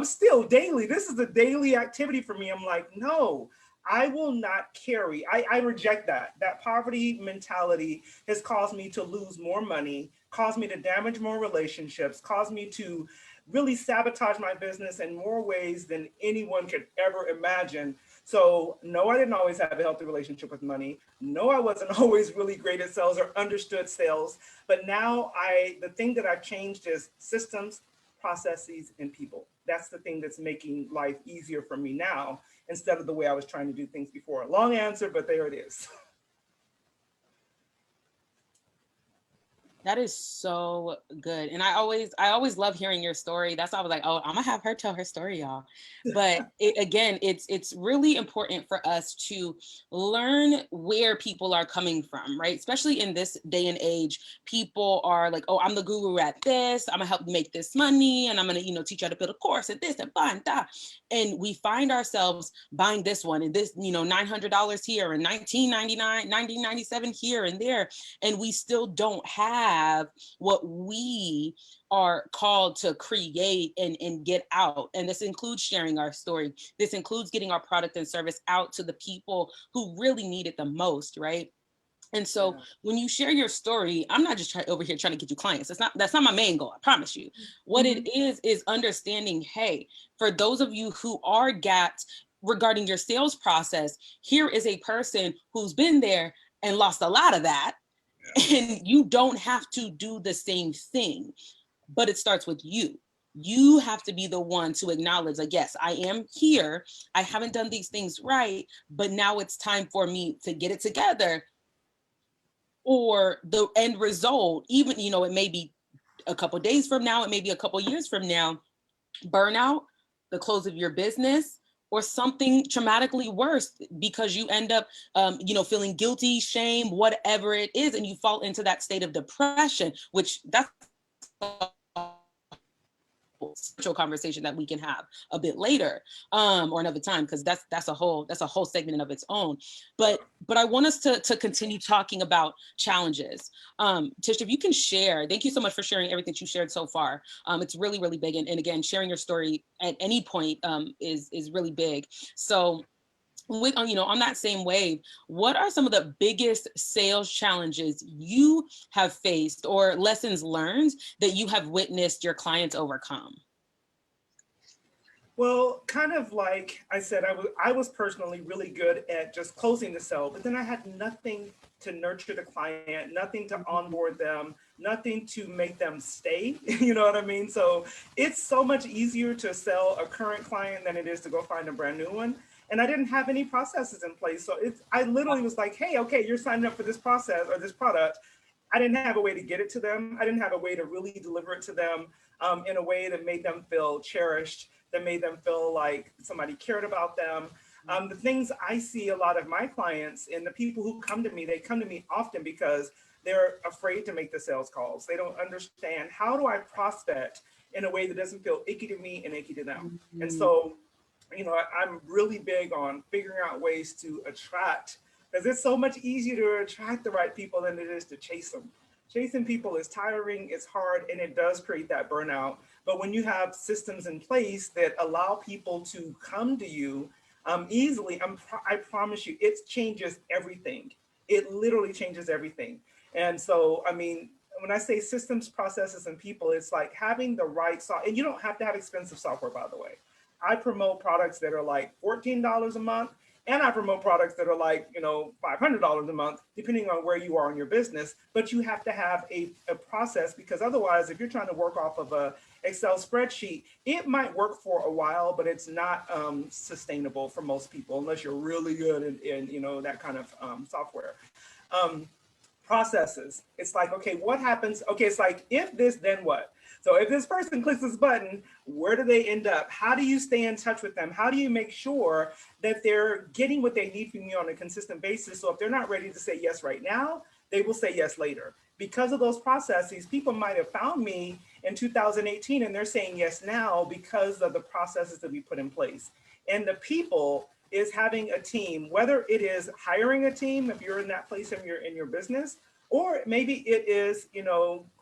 still daily. This is a daily activity for me. I'm like, no, I will not carry. I reject that. That poverty mentality has caused me to lose more money, caused me to damage more relationships, caused me to really sabotage my business in more ways than anyone could ever imagine. So no, I didn't always have a healthy relationship with money. No, I wasn't always really great at sales or understood sales. But now the thing that I've changed is systems, processes, and people. That's the thing that's making life easier for me now, instead of the way I was trying to do things before. Long answer, but there it is. That is so good. And I always love hearing your story. That's why I was like, oh, I'm gonna have her tell her story, y'all. But again, it's really important for us to learn where people are coming from, right? Especially in this day and age, people are like, oh, I'm the guru at this. I'm gonna help you make this money, and I'm gonna, teach you how to build a course and this and blah and that. And we find ourselves buying this one and this, $900 here and $19.99, $19.97 here and there, and we still don't have what we are called to create and get out. And this includes sharing our story. This includes getting our product and service out to the people who really need it the most, right? And so when you share your story, I'm not just over here trying to get you clients. That's not my main goal, I promise you. What it is understanding, hey, for those of you who are gapped regarding your sales process, here is a person who's been there and lost a lot of that. And you don't have to do the same thing, but it starts with you. You have to be the one to acknowledge, like, yes, I am here. I haven't done these things right, but now it's time for me to get it together. Or the end result, even, it may be a couple of days from now, it may be a couple of years from now, burnout, the close of your business, or something traumatically worse, because you end up, feeling guilty, shame, whatever it is, and you fall into that state of depression, which that's spiritual conversation that we can have a bit later, or another time, because that's a whole segment of its own. But I want us to continue talking about challenges. Tish, if you can share, thank you so much for sharing everything you shared so far. It's really, really big, and again, sharing your story at any point is really big. So with, on that same wave, what are some of the biggest sales challenges you have faced, or lessons learned that you have witnessed your clients overcome? Well, kind of like I said, I was personally really good at just closing the sale, but then I had nothing to nurture the client, nothing to onboard them, nothing to make them stay. You know what I mean? So it's so much easier to sell a current client than it is to go find a brand new one. And I didn't have any processes in place. So I literally was like, hey, okay, you're signing up for this process or this product. I didn't have a way to get it to them. I didn't have a way to really deliver it to them in a way that made them feel cherished, that made them feel like somebody cared about them. The things I see a lot of my clients and the people who come to me, they come to me often because they're afraid to make the sales calls. They don't understand, how do I prospect in a way that doesn't feel icky to me and icky to them? And so, I'm really big on figuring out ways to attract, because it's so much easier to attract the right people than it is to chase them. Chasing people is tiring, it's hard, and it does create that burnout. But when you have systems in place that allow people to come to you easily, I promise you, it changes everything. It literally changes everything. And so, I mean, when I say systems, processes, and people, it's like having the right software. And you don't have to have expensive software, by the way. I promote products that are like $14 a month, and I promote products that are like, $500 a month, depending on where you are in your business. But you have to have a process, because otherwise, if you're trying to work off of a Excel spreadsheet, it might work for a while, but it's not sustainable for most people unless you're really good in that kind of software. Um, Processes. It's like, okay, what happens? Okay, it's like, if this, then what? So if this person clicks this button, where do they end up? How do you stay in touch with them? How do you make sure that they're getting what they need from you on a consistent basis? So if they're not ready to say yes right now, they will say yes later. Because of those processes, people might have found me in 2018 and they're saying yes now because of the processes that we put in place. And the people is having a team, whether it is hiring a team, if you're in that place in your business, or maybe it is,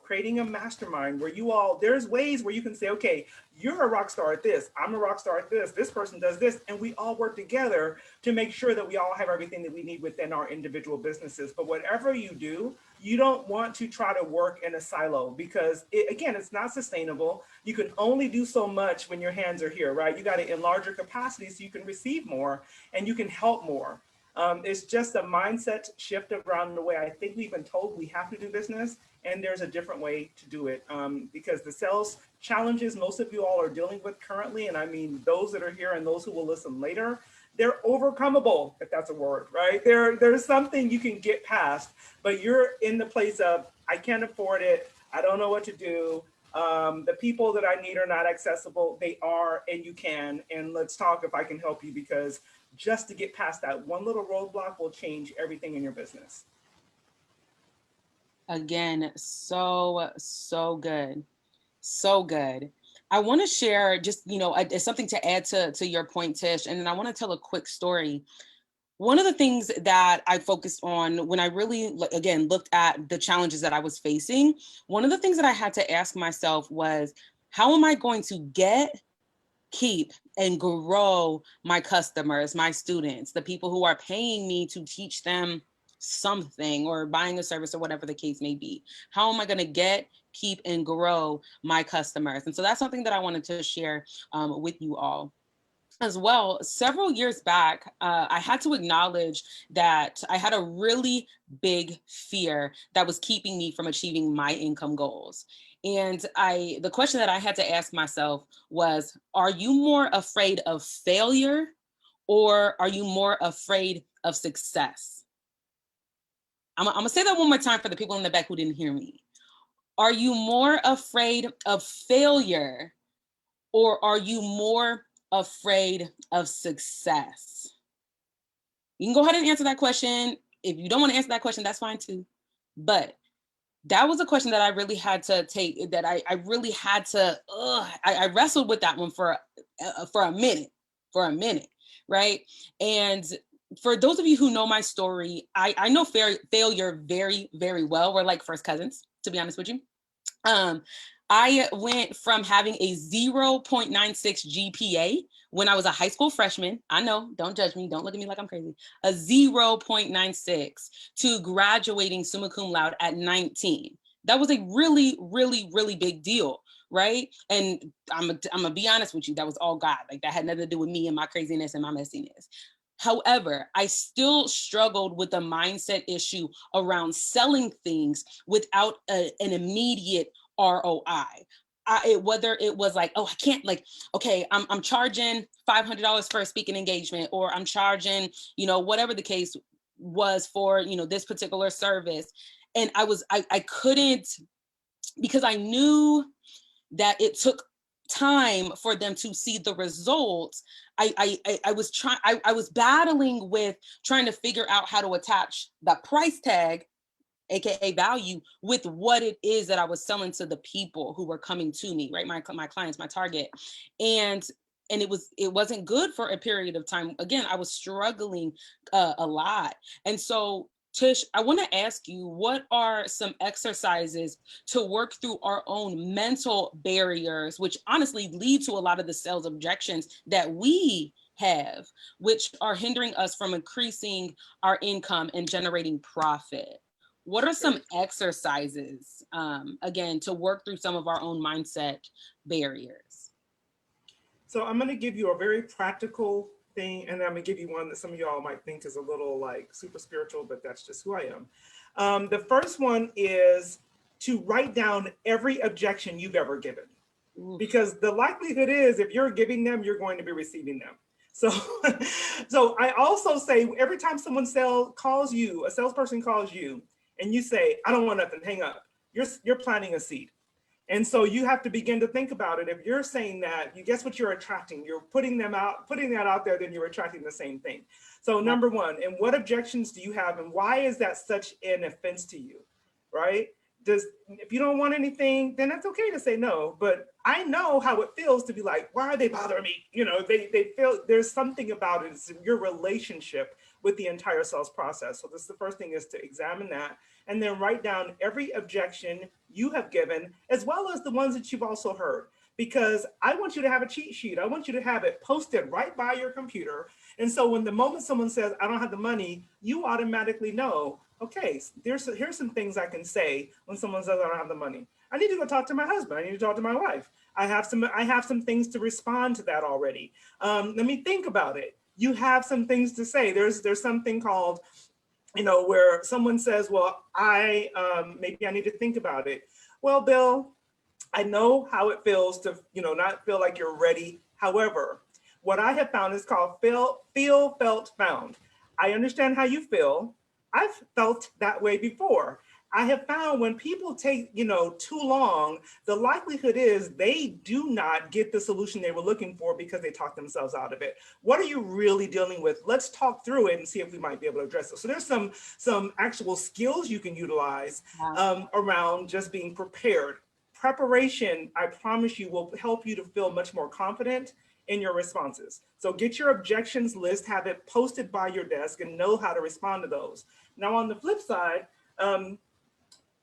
creating a mastermind where there's ways where you can say, okay, you're a rock star at this, I'm a rock star at this person does this, and we all work together to make sure that we all have everything that we need within our individual businesses. But whatever you do, you don't want to try to work in a silo, because again, it's not sustainable. You can only do so much when your hands are here, right? You got to enlarge your capacity so you can receive more and you can help more. It's just a mindset shift around the way I think we've been told we have to do business, and there's a different way to do it, because the sales challenges most of you all are dealing with currently, and I mean those that are here and those who will listen later, they're overcomable, if that's a word, right? There's something you can get past, but you're in the place of, I can't afford it, I don't know what to do. The people that I need are not accessible. They are, and you can. And let's talk if I can help you, because just to get past that one little roadblock will change everything in your business. Again, so good. So good. I want to share just, it's something to add to your point, Tish, and then I want to tell a quick story. One of the things that I focused on when I really, again, looked at the challenges that I was facing, one of the things that I had to ask myself was, how am I going to keep, and grow my customers, my students, the people who are paying me to teach them something or buying a service or whatever the case may be? How am I going to keep, and grow my customers? And so that's something that I wanted to share with you all as well. Several years back, I had to acknowledge that I had a really big fear that was keeping me from achieving my income goals. And the question that I had to ask myself was, are you more afraid of failure, or are you more afraid of success? I'm gonna say that one more time for the people in the back who didn't hear me. Are you more afraid of failure, or are you more afraid of success? You can go ahead and answer that question. If you don't want to answer that question, that's fine too. But that was a question that I really had to take, that I really had to, I wrestled with that one for a minute, right? And for those of you who know my story, I know failure very, very well. We're like first cousins, to be honest with you. I went from having a 0.96 GPA when I was a high school freshman. I know, don't judge me, don't look at me like I'm crazy. A 0.96 to graduating summa cum laude at 19. That was a really, really, really big deal, right? And I'm gonna be honest with you, that was all God. Like, that had nothing to do with me and my craziness and my messiness. However, I still struggled with a mindset issue around selling things without an immediate ROI. Whether it was like, oh, I can't, like, okay, I'm charging $500 for a speaking engagement, or I'm charging, whatever the case was for, this particular service. And I couldn't, because I knew that it took time for them to see the results. I was battling with trying to figure out how to attach the price tag, AKA value, with what it is that I was selling to the people who were coming to me, right? My clients, my target. And it wasn't good for a period of time. Again, I was struggling a lot. And so Tish, I want to ask you, what are some exercises to work through our own mental barriers, which honestly lead to a lot of the sales objections that we have, which are hindering us from increasing our income and generating profit? What are some exercises, again, to work through some of our own mindset barriers? So I'm going to give you a very practical thing, and I'm going to give you one that some of y'all might think is a little like super spiritual, but that's just who I am. The first one is to write down every objection you've ever given, because the likelihood is if you're giving them, you're going to be receiving them. So, so I also say every time someone calls you, a salesperson calls you, and you say, "I don't want nothing," hang up. You're planting a seed. And so you have to begin to think about it. If you're saying that, you guess what you're attracting? You're putting that out there, then you're attracting the same thing. So number one, and what objections do you have, and why is that such an offense to you, right? If you don't want anything, then that's okay to say no. But I know how it feels to be like, why are they bothering me? You know, they feel there's something about it. It's your relationship with the entire sales process. So this is the first thing, is to examine that, and then write down every objection you have given, as well as the ones that you've also heard. Because I want you to have a cheat sheet. I want you to have it posted right by your computer. And so when the moment someone says, "I don't have the money," you automatically know, okay, here's some things I can say when someone says, "I don't have the money." I need to go talk to my husband. I need to talk to my wife. I have some things to respond to that already. Let me think about it. You have some things to say. There's something called, where someone says, "Well, maybe I need to think about it." Well, Bill, I know how it feels to, not feel like you're ready. However, what I have found is called feel, felt, found. I understand how you feel. I've felt that way before. I have found when people take, too long, the likelihood is they do not get the solution they were looking for because they talk themselves out of it. What are you really dealing with? Let's talk through it and see if we might be able to address it. So there's some actual skills you can utilize around just being prepared. Preparation, I promise you, will help you to feel much more confident in your responses. So get your objections list, have it posted by your desk, and know how to respond to those. Now, on the flip side,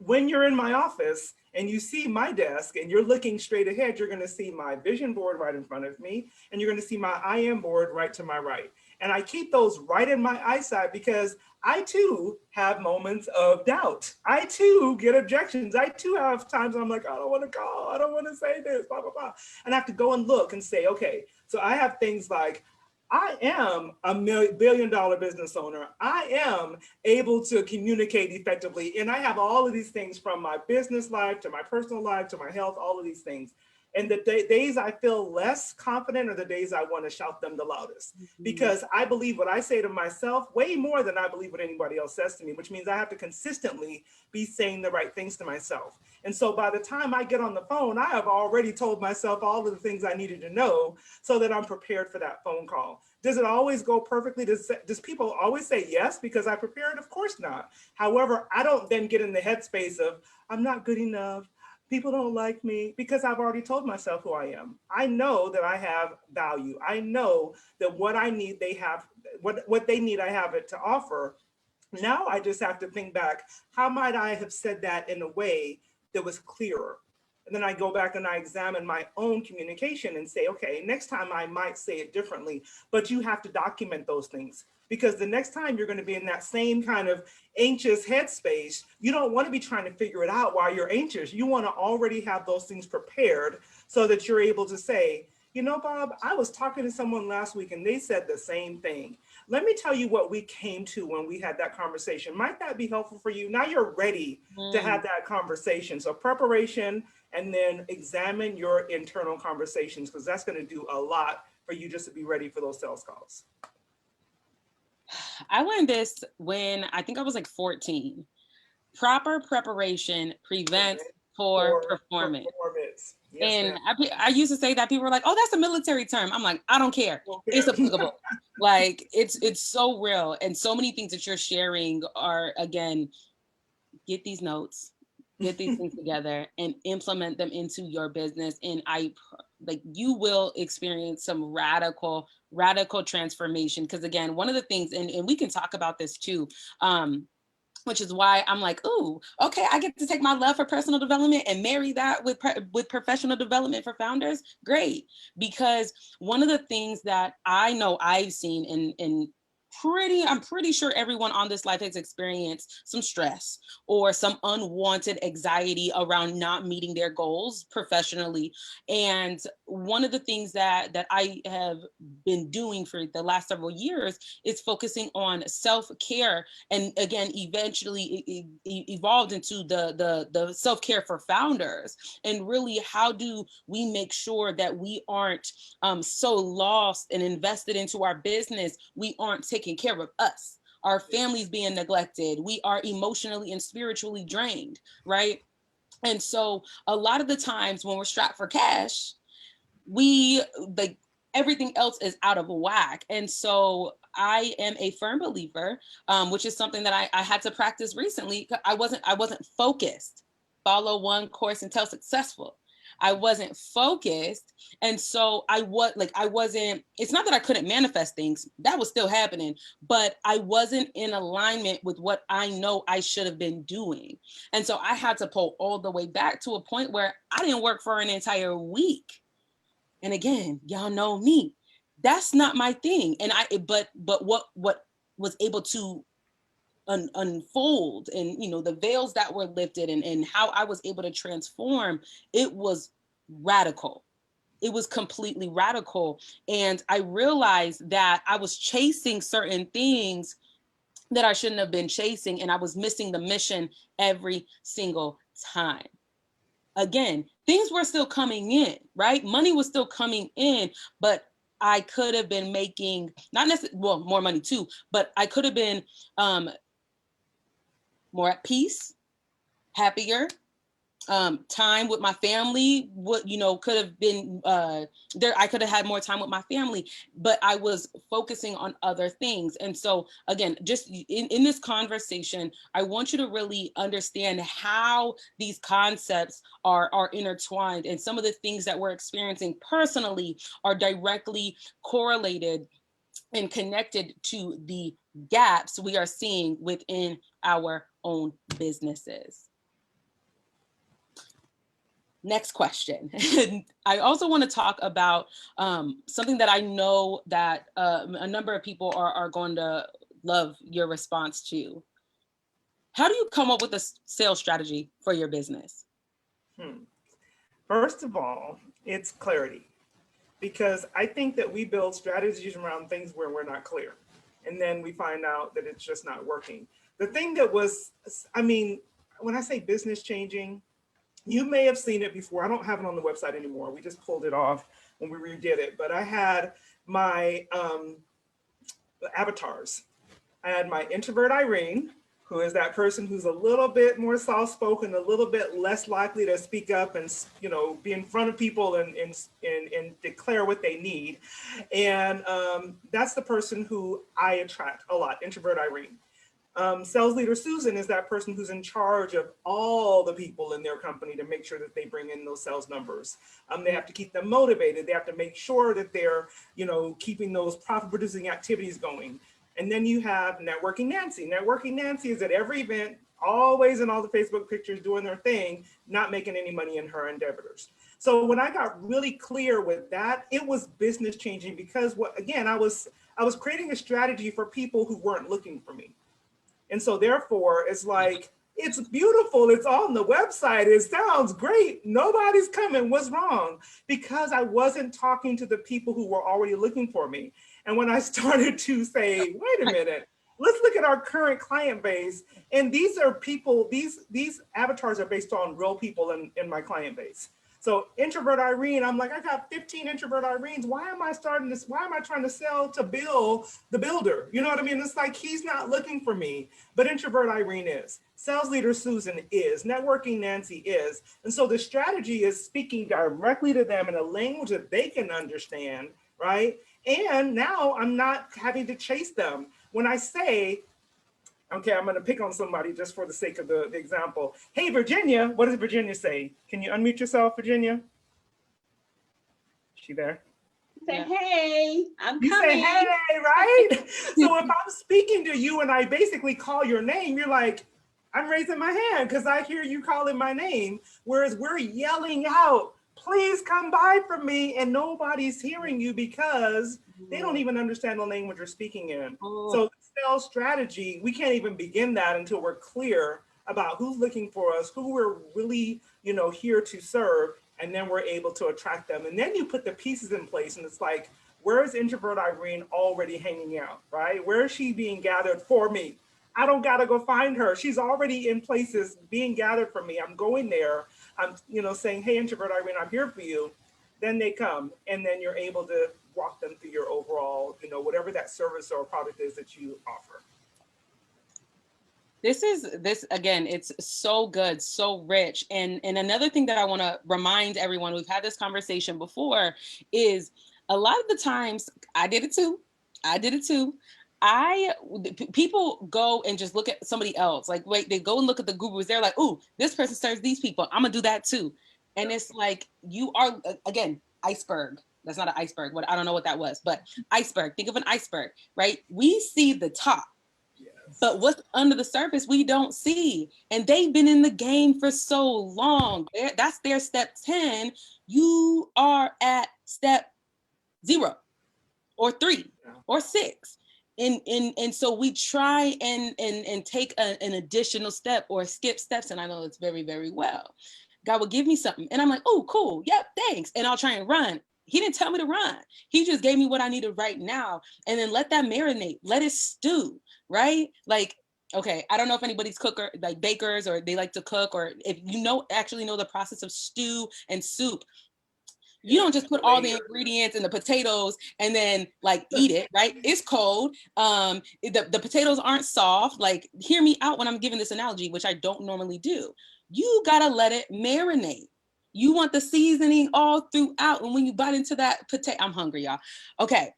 when you're in my office and you see my desk and you're looking straight ahead, you're going to see my vision board right in front of me, and you're going to see my I am board right to my right. And I keep those right in my eyesight because I too have moments of doubt. I too get objections. I too have times I'm like, I don't want to call. I don't want to say this, blah, blah, blah. And I have to go and look and say, okay, so I have things like, I am a billion-dollar business owner. I am able to communicate effectively. And I have all of these things, from my business life to my personal life to my health, all of these things. And the days I feel less confident are the days I want to shout them the loudest, because I believe what I say to myself way more than I believe what anybody else says to me, which means I have to consistently be saying the right things to myself. And so by the time I get on the phone, I have already told myself all of the things I needed to know so that I'm prepared for that phone call. Does it always go perfectly? Does people always say yes because I prepared? Of course not. However, I don't then get in the headspace of, I'm not good enough, people don't like me, because I've already told myself who I am. I know that I have value. I know that what I need, they have, what they need, I have it to offer. Now I just have to think back, how might I have said that in a way that was clearer? And then I go back and I examine my own communication and say, okay, next time I might say it differently, but you have to document those things, because the next time you're going to be in that same kind of anxious headspace. You don't want to be trying to figure it out while you're anxious. You want to already have those things prepared so that you're able to say, Bob, I was talking to someone last week and they said the same thing. Let me tell you what we came to when we had that conversation. Might that be helpful for you? Now you're ready to have that conversation. So preparation, and then examine your internal conversations, because that's going to do a lot for you just to be ready for those sales calls. I learned this when I think I was like 14. Proper preparation prevents poor performance. Yes, and I used to say that. People were like, "Oh, that's a military term." I'm like, I don't care. It's applicable. Like it's so real. And so many things that you're sharing are, again, get these notes, get these things together and implement them into your business. And you will experience some radical transformation. Because again, one of the things, and we can talk about this too, which is why I'm like, ooh, okay, I get to take my love for personal development and marry that with professional development for founders. Great. Because one of the things that I know I've seen I'm pretty sure everyone on this life has experienced some stress or some unwanted anxiety around not meeting their goals professionally. And one of the things that I have been doing for the last several years is focusing on self-care, and again, eventually it evolved into the self-care for founders. And really, how do we make sure that we aren't so lost and invested into our business, we aren't taking care of us, our families being neglected, we are emotionally and spiritually drained, right? And so a lot of the times when we're strapped for cash, we like everything else is out of whack. And so I am a firm believer, which is something that I had to practice recently. I wasn't focused. Follow one course until successful. I wasn't focused. And so wasn't, it's not that I couldn't manifest things, that was still happening, but I wasn't in alignment with what I know I should have been doing. And so I had to pull all the way back to a point where I didn't work for an entire week. And again, y'all know me, that's not my thing. And but what was able to unfold, and the veils that were lifted, and how I was able to transform, it was radical. It was completely radical. And I realized that I was chasing certain things that I shouldn't have been chasing, and I was missing the mission every single time. Again, things were still coming in, right? Money was still coming in, but I could have been making, not necessarily, well, more money too, but I could have been more at peace, happier, time with my family, could have been there. I could have had more time with my family, but I was focusing on other things. And so again, just in this conversation, I want you to really understand how these concepts are intertwined, and some of the things that we're experiencing personally are directly correlated and connected to the gaps we are seeing within our own businesses. Next question. I also want to talk about something that I know that a number of people are going to love your response to. How do you come up with a sales strategy for your business? First of all, it's clarity, because I think that we build strategies around things where we're not clear, and then we find out that it's just not working. The thing that was, when I say business changing, you may have seen it before. I don't have it on the website anymore. We just pulled it off when we redid it. But I had my avatars. I had my introvert Irene, who is that person who's a little bit more soft-spoken, a little bit less likely to speak up and be in front of people and declare what they need. And that's the person who I attract a lot, introvert Irene. Sales leader Susan is that person who's in charge of all the people in their company to make sure that they bring in those sales numbers. They have to keep them motivated. They have to make sure that they're, keeping those profit producing activities going. And then you have Networking Nancy. Networking Nancy is at every event, always in all the Facebook pictures doing their thing, not making any money in her endeavors. So when I got really clear with that, it was business changing, because I was creating a strategy for people who weren't looking for me. And so therefore, it's like, it's beautiful. It's on the website. It sounds great. Nobody's coming. What's wrong? Because I wasn't talking to the people who were already looking for me. And when I started to say, wait a minute, let's look at our current client base. And these are people, these avatars are based on real people in my client base. So introvert Irene, I'm like, I got 15 introvert Irenes. Why am I starting this? Why am I trying to sell to Bill, the builder? You know what I mean? It's like, he's not looking for me, but introvert Irene is. Sales leader Susan is. Networking Nancy is. And so the strategy is speaking directly to them in a language that they can understand, right? And now I'm not having to chase them. When I say, okay, I'm going to pick on somebody just for the sake of the example. Hey, Virginia, what does Virginia say? Can you unmute yourself, Virginia? She there? Say, hey, I'm you coming. You say, hey, right? So if I'm speaking to you and I basically call your name, you're like, I'm raising my hand because I hear you calling my name, whereas we're yelling out, please come buy from me, and nobody's hearing you because they don't even understand the language you're speaking in. Oh, So sales strategy, we can't even begin that until we're clear about who's looking for us, who we're really, here to serve, and then we're able to attract them. And then you put the pieces in place, and it's like, where is introvert Irene already hanging out, right? Where is she being gathered for me? I don't gotta go find her. She's already in places being gathered for me. I'm going there. I'm, saying, hey, introvert Irene, I'm here for you. Then they come, and then you're able to walk them through your overall, whatever that service or product is that you offer. this again, it's so good, so rich. And another thing that I want to remind everyone, we've had this conversation before, is a lot of the times I did it too. People go and just look at somebody else. Like, wait, they go and look at the gurus. They're like, "Ooh, this person serves these people. I'm gonna do that too." And it's like, you are, again, iceberg. That's not an iceberg. What, I don't know what that was, but iceberg. Think of an iceberg, right? We see the top, but what's under the surface we don't see. And they've been in the game for so long. That's their step 10. You are at step 0 or 3 or 6. And so we try and take an additional step or skip steps. And I know it's very, very well. God will give me something. And I'm like, oh, cool. Yep, thanks. And I'll try and run. He didn't tell me to run. He just gave me what I needed right now. And then let that marinate. Let it stew, right? Like, okay, I don't know if anybody's cooker, like bakers, or they like to cook, or if actually know the process of stew and soup. You don't just put all the ingredients and the potatoes and then like eat it, right? It's cold. The potatoes aren't soft. Like, hear me out when I'm giving this analogy, which I don't normally do. You gotta let it marinate. You want the seasoning all throughout. And when you bite into that potato, I'm hungry, y'all. Okay.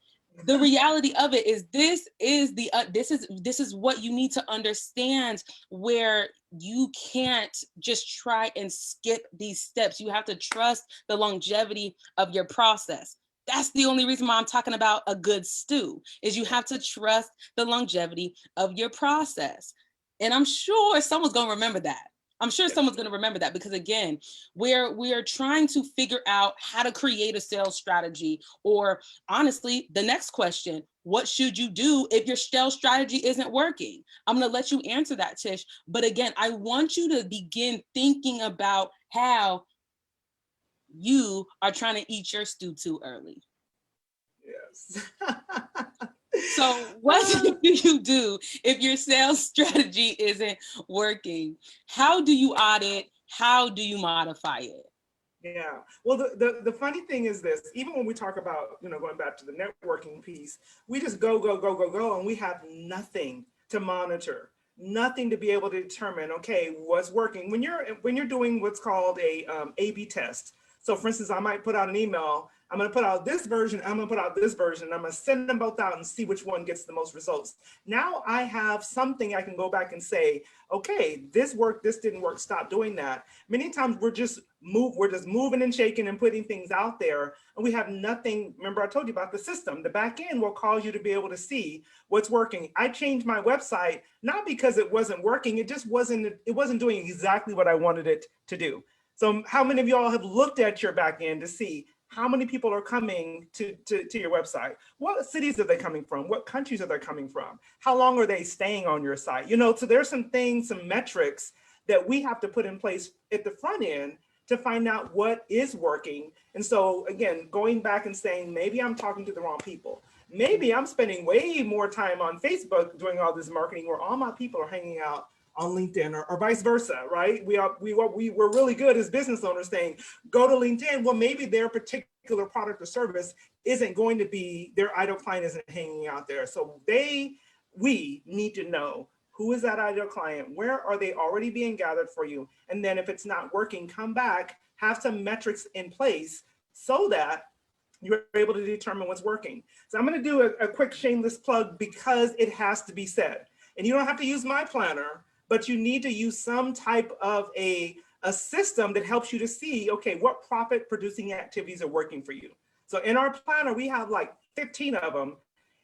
The reality of it is this is what you need to understand, where you can't just try and skip these steps. You have to trust the longevity of your process. That's the only reason why I'm talking about a good stew, is you have to trust the longevity of your process. And I'm sure someone's going to remember that. Because again, we're trying to figure out how to create a sales strategy, or honestly, the next question, what should you do if your sales strategy isn't working? I'm going to let you answer that, Tish. But again, I want you to begin thinking about how you are trying to eat your stew too early. Yes. So what do you do if your sales strategy isn't working? How do you audit? How do you modify it? Yeah. Well, the funny thing is this, even when we talk about, going back to the networking piece, we just go, and we have nothing to monitor, nothing to be able to determine, okay, what's working. When you're doing what's called a A/B test. So for instance, I might put out an email, I'm going to put out this version, I'm going to put out this version, and I'm going to send them both out and see which one gets the most results. Now I have something I can go back and say, okay, this worked, this didn't work, stop doing that. Many times we're just moving and shaking and putting things out there, and we have nothing. Remember, I told you about the system. The back end will cause you to be able to see what's working. I changed my website, not because it wasn't working, it wasn't doing exactly what I wanted it to do. So how many of y'all have looked at your back end to see how many people are coming to your website? What cities are they coming from? What countries are they coming from? How long are they staying on your site? So there's some things, some metrics that we have to put in place at the front end to find out what is working. And so again, going back and saying, maybe I'm talking to the wrong people. Maybe I'm spending way more time on Facebook doing all this marketing where all my people are hanging out on LinkedIn, or vice versa, right? We're really good as business owners saying, go to LinkedIn. Well, maybe their particular product or service isn't going to be, their ideal client isn't hanging out there. So we need to know, who is that ideal client? Where are they already being gathered for you? And then if it's not working, come back, have some metrics in place so that you're able to determine what's working. So I'm going to do a quick shameless plug because it has to be said. And you don't have to use my planner, but you need to use some type of a system that helps you to see, okay, what profit producing activities are working for you. So in our planner, we have like 15 of them.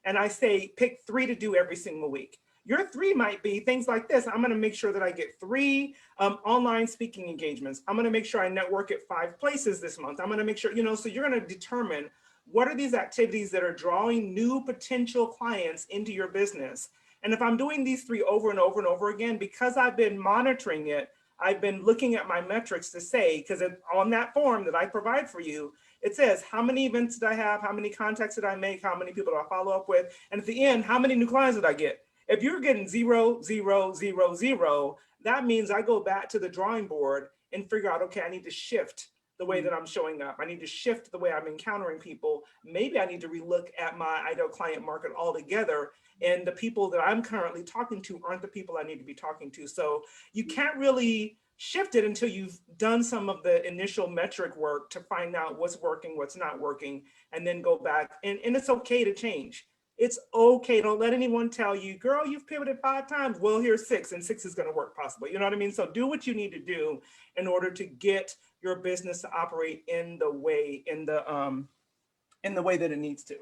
And I say, pick 3 to do every single week. Your 3 might be things like this. I'm going to make sure that I get 3 online speaking engagements. I'm going to make sure I network at 5 places this month. I'm going to make sure, so you're going to determine what are these activities that are drawing new potential clients into your business. And if I'm doing these 3 over and over and over again, because I've been monitoring it, I've been looking at my metrics to say, because on that form that I provide for you, it says how many events did I have, how many contacts did I make, how many people did I follow up with, and at the end, how many new clients did I get? If you're getting 0, 0, 0, 0, that means I go back to the drawing board and figure out, okay, I need to shift the way that I'm showing up. I need to shift the way I'm encountering people. Maybe I need to relook at my ideal client market altogether. And the people that I'm currently talking to aren't the people I need to be talking to. So you can't really shift it until you've done some of the initial metric work to find out what's working, what's not working, and then go back. And it's okay to change. It's okay. Don't let anyone tell you, girl, you've pivoted 5 times. Well, here's 6, and 6 is going to work possibly. You know what I mean? So do what you need to do in order to get your business to operate in the way that it needs to.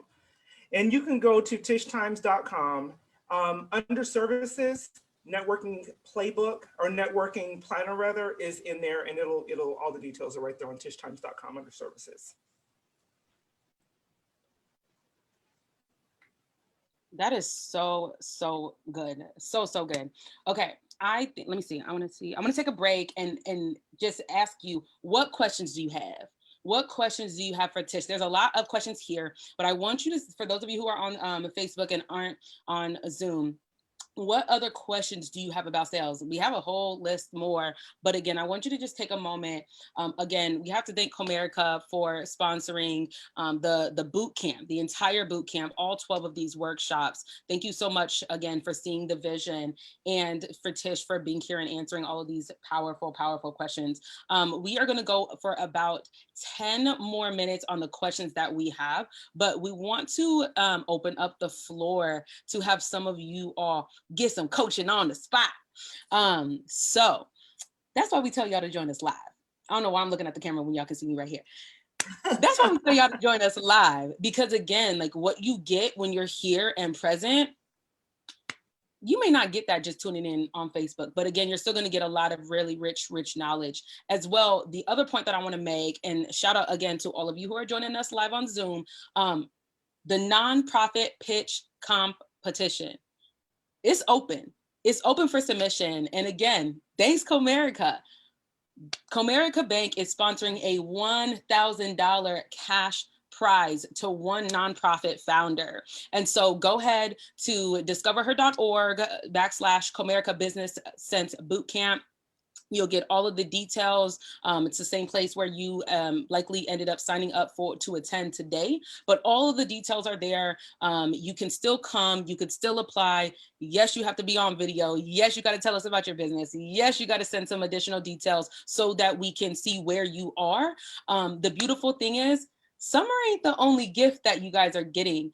And you can go to tishtimes.com. Under services, networking playbook or networking planner rather is in there, and it'll all the details are right there on tishtimes.com under services. That is so good. So good. Okay. Let me see. I'm going to take a break and just ask you, what questions do you have? What questions do you have for Tish? There's a lot of questions here, but I want you to, for those of you who are on Facebook and aren't on Zoom, what other questions do you have about sales? We have a whole list more, but again, I want you to just take a moment. Again, we have to thank Comerica for sponsoring the boot camp, the entire boot camp, all 12 of these workshops. Thank you so much again for seeing the vision, and for Tish for being here and answering all of these powerful questions. We are going to go for about 10 more minutes on the questions that we have, but we want to open up the floor to have some of you all get some coaching on the spot. So that's why we tell y'all to join us live. I don't know why I'm looking at the camera when y'all can see me right here. That's why we tell y'all to join us live, because again, like what you get when you're here and present, you may not get that just tuning in on Facebook, but again, you're still going to get a lot of really rich knowledge as well. The other point that I want to make, and shout out again to all of you who are joining us live on Zoom, the nonprofit pitch competition. It's open. It's open for submission. And again, thanks Comerica. Comerica Bank is sponsoring a $1,000 cash prize to one nonprofit founder. And so go ahead to discoverher.org/Comerica Business Sense Bootcamp. You'll get all of the details. It's the same place where you likely ended up signing up to attend today, but all of the details are there. You can still come, you could still apply. Yes, you have to be on video. Yes, you got to tell us about your business. Yes, you got to send some additional details so that we can see where you are. The beautiful thing is, summer ain't the only gift that you guys are getting.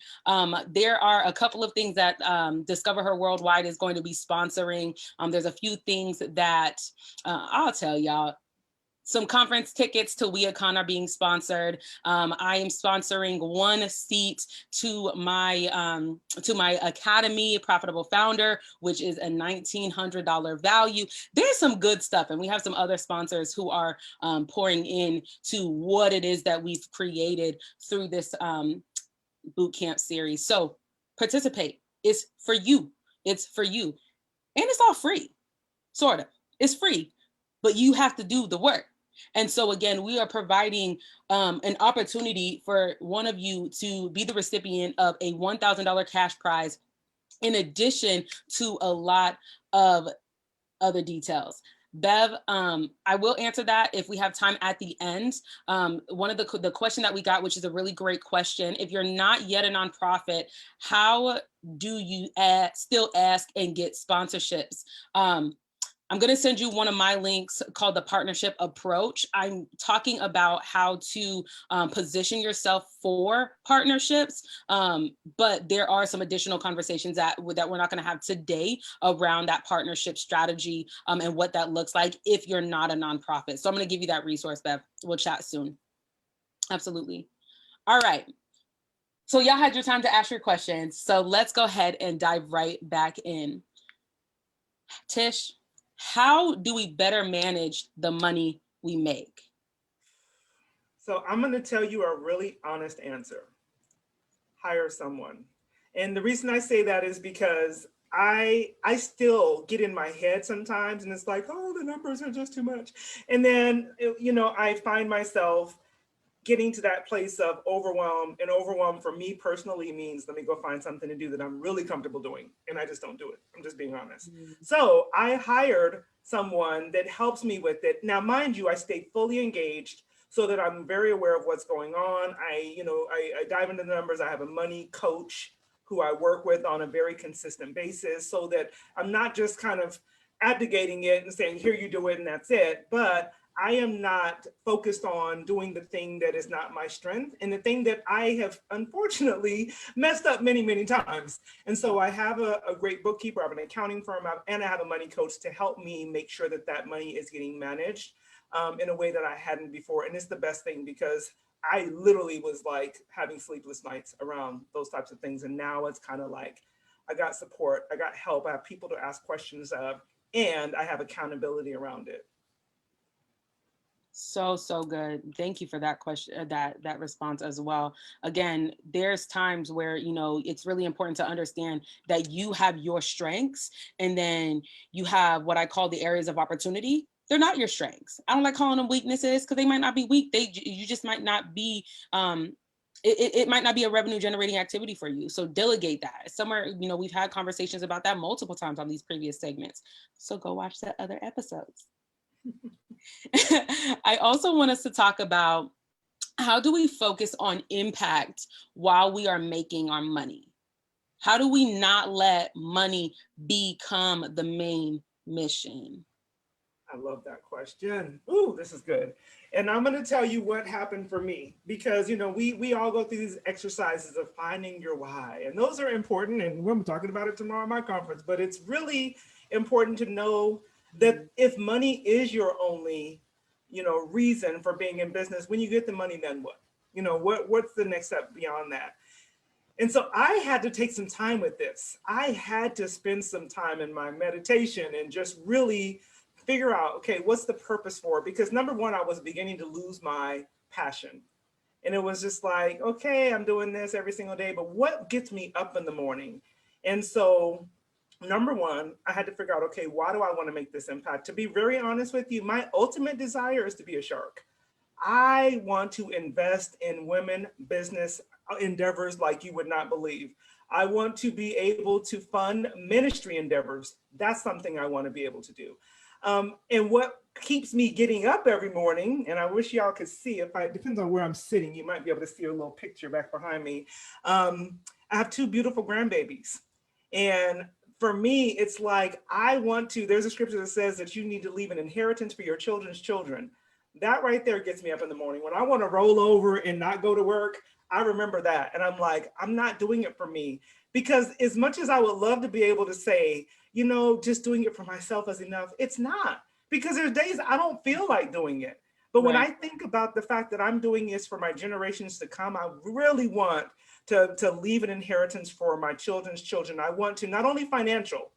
There are a couple of things that Discover Her Worldwide is going to be sponsoring. There's a few things that I'll tell y'all. Some conference tickets to WeAcon are being sponsored. I am sponsoring one seat to my Academy Profitable Founder, which is a $1,900 value. There's some good stuff, and we have some other sponsors who are pouring in to what it is that we've created through this boot camp series. So participate. It's for you. It's for you, and it's all free, sort of. It's free, but you have to do the work. And so again, we are providing an opportunity for one of you to be the recipient of a $1,000 cash prize, in addition to a lot of other details. Bev, I will answer that if we have time at the end. One of the question that we got, which is a really great question, if you're not yet a nonprofit, how do you still ask and get sponsorships? I'm going to send you one of my links called the Partnership Approach. I'm talking about how to position yourself for partnerships, but there are some additional conversations that we're not going to have today around that partnership strategy and what that looks like if you're not a nonprofit. So I'm going to give you that resource, Bev. We'll chat soon. Absolutely. All right. So y'all had your time to ask your questions. So let's go ahead and dive right back in. Tish, how do we better manage the money we make? So I'm going to tell you a really honest answer. Hire someone. And the reason I say that is because I still get in my head sometimes and it's like, oh, the numbers are just too much. And then, I find myself getting to that place of overwhelm, and overwhelm for me personally means let me go find something to do that I'm really comfortable doing, and I just don't do it. I'm just being honest. So I hired someone that helps me with it. Now, mind you, I stay fully engaged so that I'm very aware of what's going on. I dive into the numbers. I have a money coach who I work with on a very consistent basis so that I'm not just kind of abdicating it and saying, here, you do it and that's it. But I am not focused on doing the thing that is not my strength and the thing that I have unfortunately messed up many, many times. And so I have a great bookkeeper, I have an accounting firm, and I have a money coach to help me make sure that that money is getting managed in a way that I hadn't before. And it's the best thing because I literally was like having sleepless nights around those types of things. And now it's kind of like I got support, I got help, I have people to ask questions of, and I have accountability around it. So good. Thank you for that question, that response as well. Again, there's times where, it's really important to understand that you have your strengths and then you have what I call the areas of opportunity. They're not your strengths. I don't like calling them weaknesses because they might not be weak. You just might not be, it might not be a revenue generating activity for you. So delegate that somewhere. We've had conversations about that multiple times on these previous segments. So go watch the other episodes. I also want us to talk about how do we focus on impact while we are making our money? How do we not let money become the main mission? I love that question. Ooh, this is good. And I'm going to tell you what happened for me because, we all go through these exercises of finding your why. And those are important. And we're talking about it tomorrow at my conference. But it's really important to know that if money is your only, reason for being in business, when you get the money, then what? What's the next step beyond that? And so I had to take some time with this. I had to spend some time in my meditation and just really figure out, okay, what's the purpose for it? Because number one, I was beginning to lose my passion. And it was just like, okay, I'm doing this every single day, but what gets me up in the morning? And so number one, I had to figure out, okay, why do I want to make this impact? To be very honest with you, my ultimate desire is to be a shark. I want to invest in women business endeavors like you would not believe. I want to be able to fund ministry endeavors. That's something I want to be able to do. And what keeps me getting up every morning, and I wish y'all could see, it depends on where I'm sitting, you might be able to see a little picture back behind me. I have two beautiful grandbabies. And for me, it's like, there's a scripture that says that you need to leave an inheritance for your children's children. That right there gets me up in the morning. When I want to roll over and not go to work, I remember that. And I'm like, I'm not doing it for me. Because as much as I would love to be able to say, just doing it for myself is enough, it's not. Because there's days I don't feel like doing it. But when I think about the fact that I'm doing this for my generations to come, I really want to leave an inheritance for my children's children. I want to, not only financial,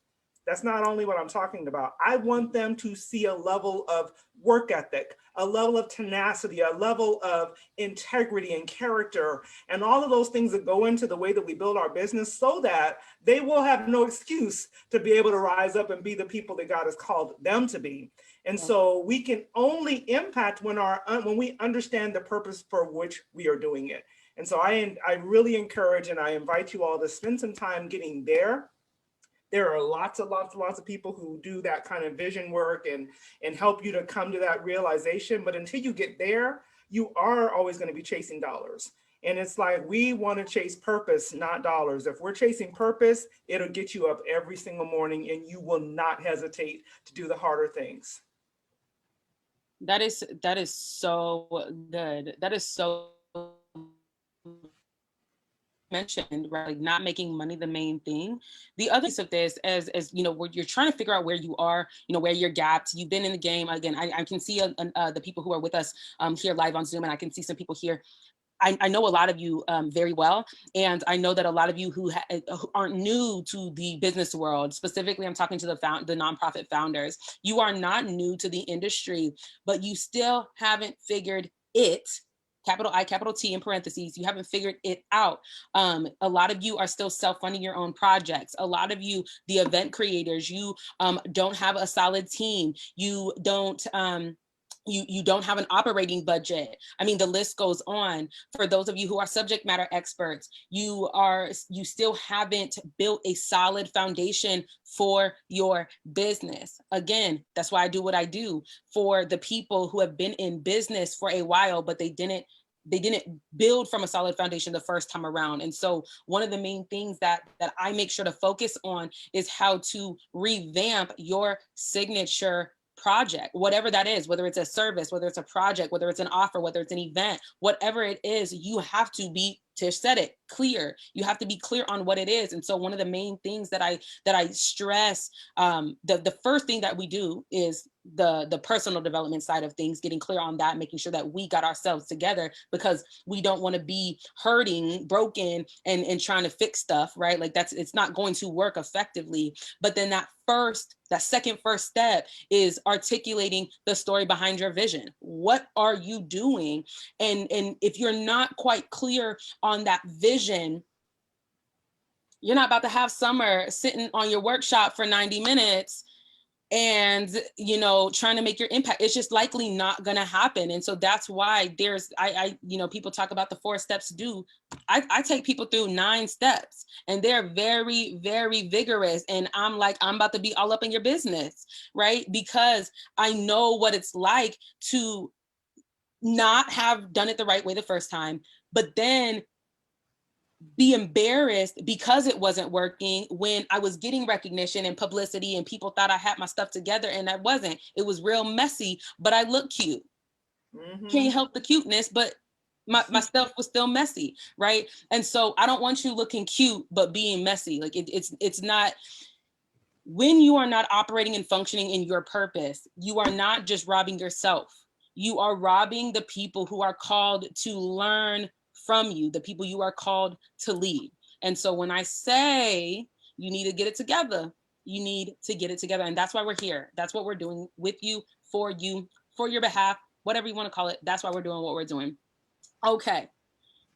that's not only what I'm talking about. I want them to see a level of work ethic, a level of tenacity, a level of integrity and character, and all of those things that go into the way that we build our business so that they will have no excuse to be able to rise up and be the people that God has called them to be. And so we can only impact when we understand the purpose for which we are doing it. And so I really encourage and I invite you all to spend some time getting there. There are lots of people who do that kind of vision work and help you to come to that realization. But until you get there, you are always going to be chasing dollars. And it's like, we want to chase purpose, not dollars. If we're chasing purpose, it'll get you up every single morning and you will not hesitate to do the harder things. That is so good. That is so mentioned, right? Like not making money the main thing. The other piece of this, as where you're trying to figure out where you are, where you're gapped. You've been in the game. Again, I can see the people who are with us here live on Zoom, and I can see some people here. I know a lot of you very well, and I know that a lot of you who aren't new to the business world, specifically I'm talking to the nonprofit founders, you are not new to the industry, but you still haven't figured it, capital I, capital T in parentheses, you haven't figured it out. A lot of you are still self-funding your own projects. A lot of you, the event creators, you don't have a solid team. You don't, you don't have an operating budget. I mean, the list goes on. For those of you who are subject matter experts, you still haven't built a solid foundation for your business. Again, that's why I do what I do for the people who have been in business for a while, but they didn't build from a solid foundation the first time around. And so one of the main things that I make sure to focus on is how to revamp your signature project, whatever that is, whether it's a service, whether it's a project, whether it's an offer, whether it's an event, whatever it is, you have to be, Tish said it, clear. You have to be clear on what it is. And so one of the main things that I stress, the first thing that we do is the personal development side of things, getting clear on that, making sure that we got ourselves together, because we don't want to be hurting, broken, and trying to fix stuff, right? Like it's not going to work effectively. But then that second first step is articulating the story behind your vision. What are you doing? And if you're not quite clear on that vision, you're not about to have Summer sitting on your workshop for 90 minutes and, trying to make your impact. It's just likely not going to happen. And so that's why people talk about the 4 steps to do. I take people through 9 steps, and they're very, very vigorous. And I'm like, I'm about to be all up in your business, right? Because I know what it's like to not have done it the right way the first time, but then be embarrassed because it wasn't working when I was getting recognition and publicity and people thought I had my stuff together, and I wasn't. It was real messy, but I look cute. Can't help the cuteness, but my stuff was still messy, right? And so I don't want you looking cute but being messy. Like it's not. When you are not operating and functioning in your purpose, you are not just robbing yourself. You are robbing the people who are called to learn from you, the people you are called to lead. And so when I say you need to get it together, you need to get it together. And that's why we're here. That's what we're doing with you, for your behalf, whatever you want to call it. That's why we're doing what we're doing. Okay.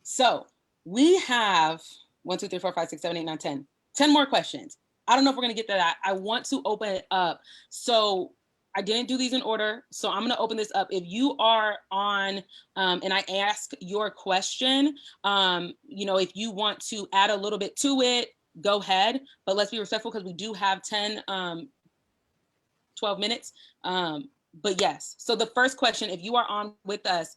So we have 1, 2, 3, 4, 5, 6, 7, 8, 9, 10. 10 more questions. I don't know if we're going to get to that. I want to open it up. So I didn't do these in order, so I'm going to open this up. If you are on and I ask your question, if you want to add a little bit to it, go ahead. But let's be respectful because we do have 12 minutes. But yes, so the first question, if you are on with us,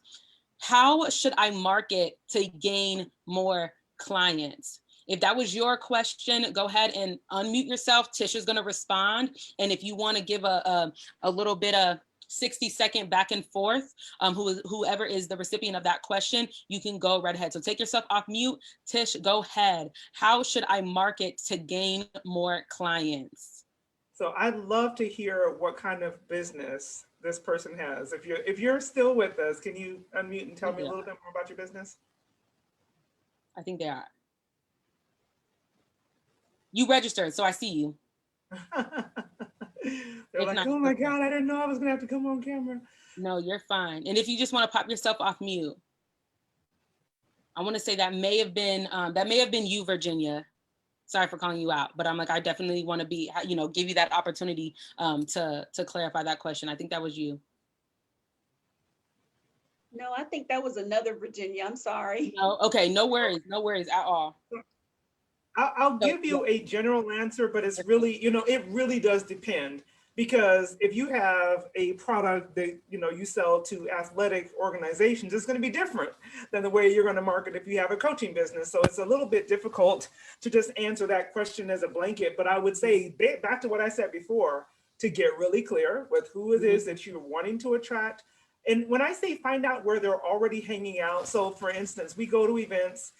how should I market to gain more clients? If that was your question, go ahead and unmute yourself. Tisha's going to respond. And if you want to give a little bit of 60-second back and forth, whoever is the recipient of that question, you can go right ahead. So take yourself off mute. Tish, go ahead. How should I market to gain more clients? So I'd love to hear what kind of business this person has. If you're still with us, can you unmute and tell me a little bit more about your business? I think they are. You registered, so I see you. They're like, oh my God, I didn't know I was gonna have to come on camera. No, you're fine. And if you just want to pop yourself off mute, I want to say that may have been you, Virginia. Sorry for calling you out, but I'm like, I definitely want to be, give you that opportunity to clarify that question. I think that was you. No, I think that was another Virginia. I'm sorry. No, okay, no worries at all. I'll give you a general answer, but it's really, it really does depend, because if you have a product that, you sell to athletic organizations, it's going to be different than the way you're going to market if you have a coaching business. So it's a little bit difficult to just answer that question as a blanket. But I would say, back to what I said before, to get really clear with who it is that you're wanting to attract. And when I say find out where they're already hanging out, so for instance, we go to events,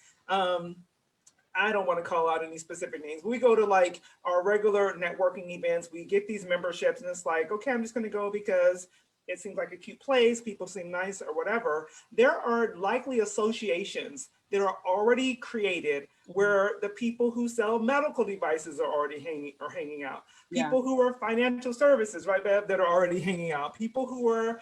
I don't want to call out any specific names, but we go to like our regular networking events, we get these memberships, and it's like, okay, I'm just going to go because it seems like a cute place, people seem nice or whatever, there are likely associations that are already created where the people who sell medical devices are already hanging out. Yeah. People who are financial services, right, Bev, that are already hanging out. People who are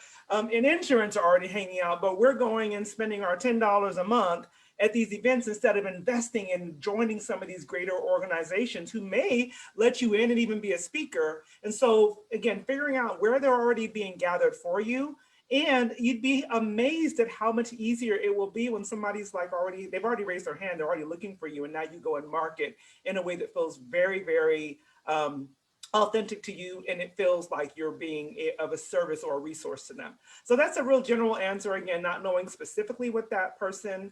in insurance are already hanging out, but we're going and spending our $10 a month at these events instead of investing and joining some of these greater organizations who may let you in and even be a speaker. And so again, figuring out where they're already being gathered for you. And you'd be amazed at how much easier it will be when somebody's like they've already raised their hand, they're already looking for you, and now you go and market in a way that feels very, very authentic to you, and it feels like you're being of a service or a resource to them. So that's a real general answer, again, not knowing specifically what that person